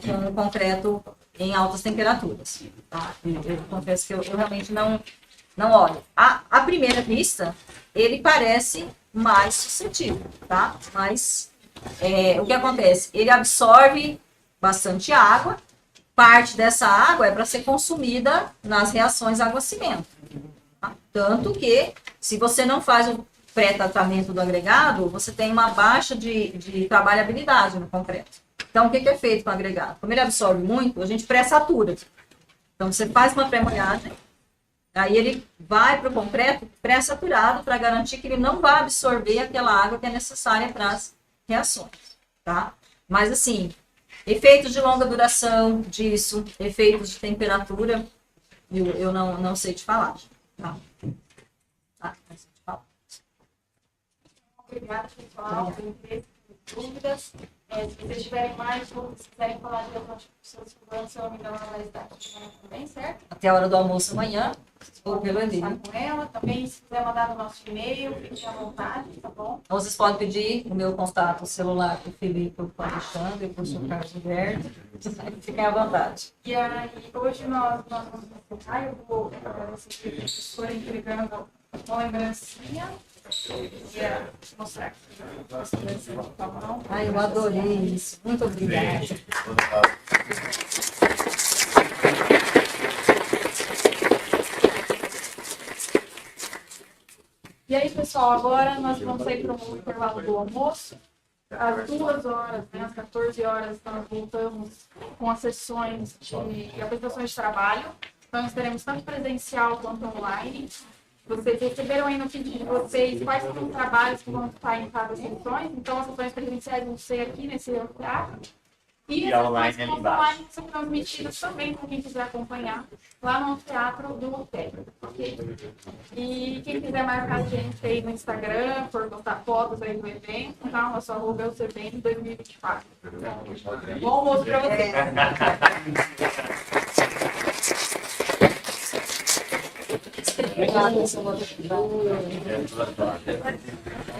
com concreto em altas temperaturas. Tá? Eu confesso que eu realmente não olho. À primeira vista, ele parece mais suscetível, tá? Mas o que acontece? Ele absorve bastante água, parte dessa água é para ser consumida nas reações água-cimento. Tá? Tanto que, se você não faz o pré-tratamento do agregado, você tem uma baixa de trabalhabilidade no concreto. Então, o que é feito com o agregado? Como ele absorve muito, a gente pré-satura. Então, você faz uma pré-molhagem, aí ele vai para o concreto pré-saturado para garantir que ele não vai absorver aquela água que é necessária para as reações, tá? Mas, assim, efeitos de longa duração disso, efeitos de temperatura, eu não sei te falar, tá? Não sei te falar. Obrigada, pessoal. Tem interesse, dúvidas. Se vocês tiverem mais dúvidas, se quiserem falar de algumas pessoas que se eu não me engano, ela vai estar aqui também, certo? Até a hora do almoço amanhã, ou pelo e-mail. Com ela. Também, se quiser mandar no nosso e-mail, fique à vontade, tá bom? Ou vocês podem pedir o meu contato celular para o Felipe ou para o Alexandre, ou para o Sr. Carlos Roberto. Fiquem à vontade. E aí, hoje nós vamos encerrar. Eu vou agradecer a professora entregando uma lembrancinha. Queria mostrar aqui essa lembrancinha com a mão. Ai, eu adorei isso. Muito obrigada. E aí, pessoal, agora nós vamos sair para o intervalo do almoço. Às 2 horas, né, às 14 horas, nós voltamos com as sessões de apresentações de trabalho. Então, nós teremos tanto presencial quanto online. Vocês receberam aí no feed de vocês quais são os trabalhos que vão estar em cada sessões. Então, as sessões presenciais vão ser aqui nesse teatro. E as online sessões ali embaixo. online são transmitidas também para quem quiser acompanhar lá no teatro do hotel. Ok? E quem quiser marcar a gente aí no Instagram, for postar fotos aí do evento, tá? Nosso arroba é o CBN 2024. Bom almoço para vocês. Obrigada, senhora. É,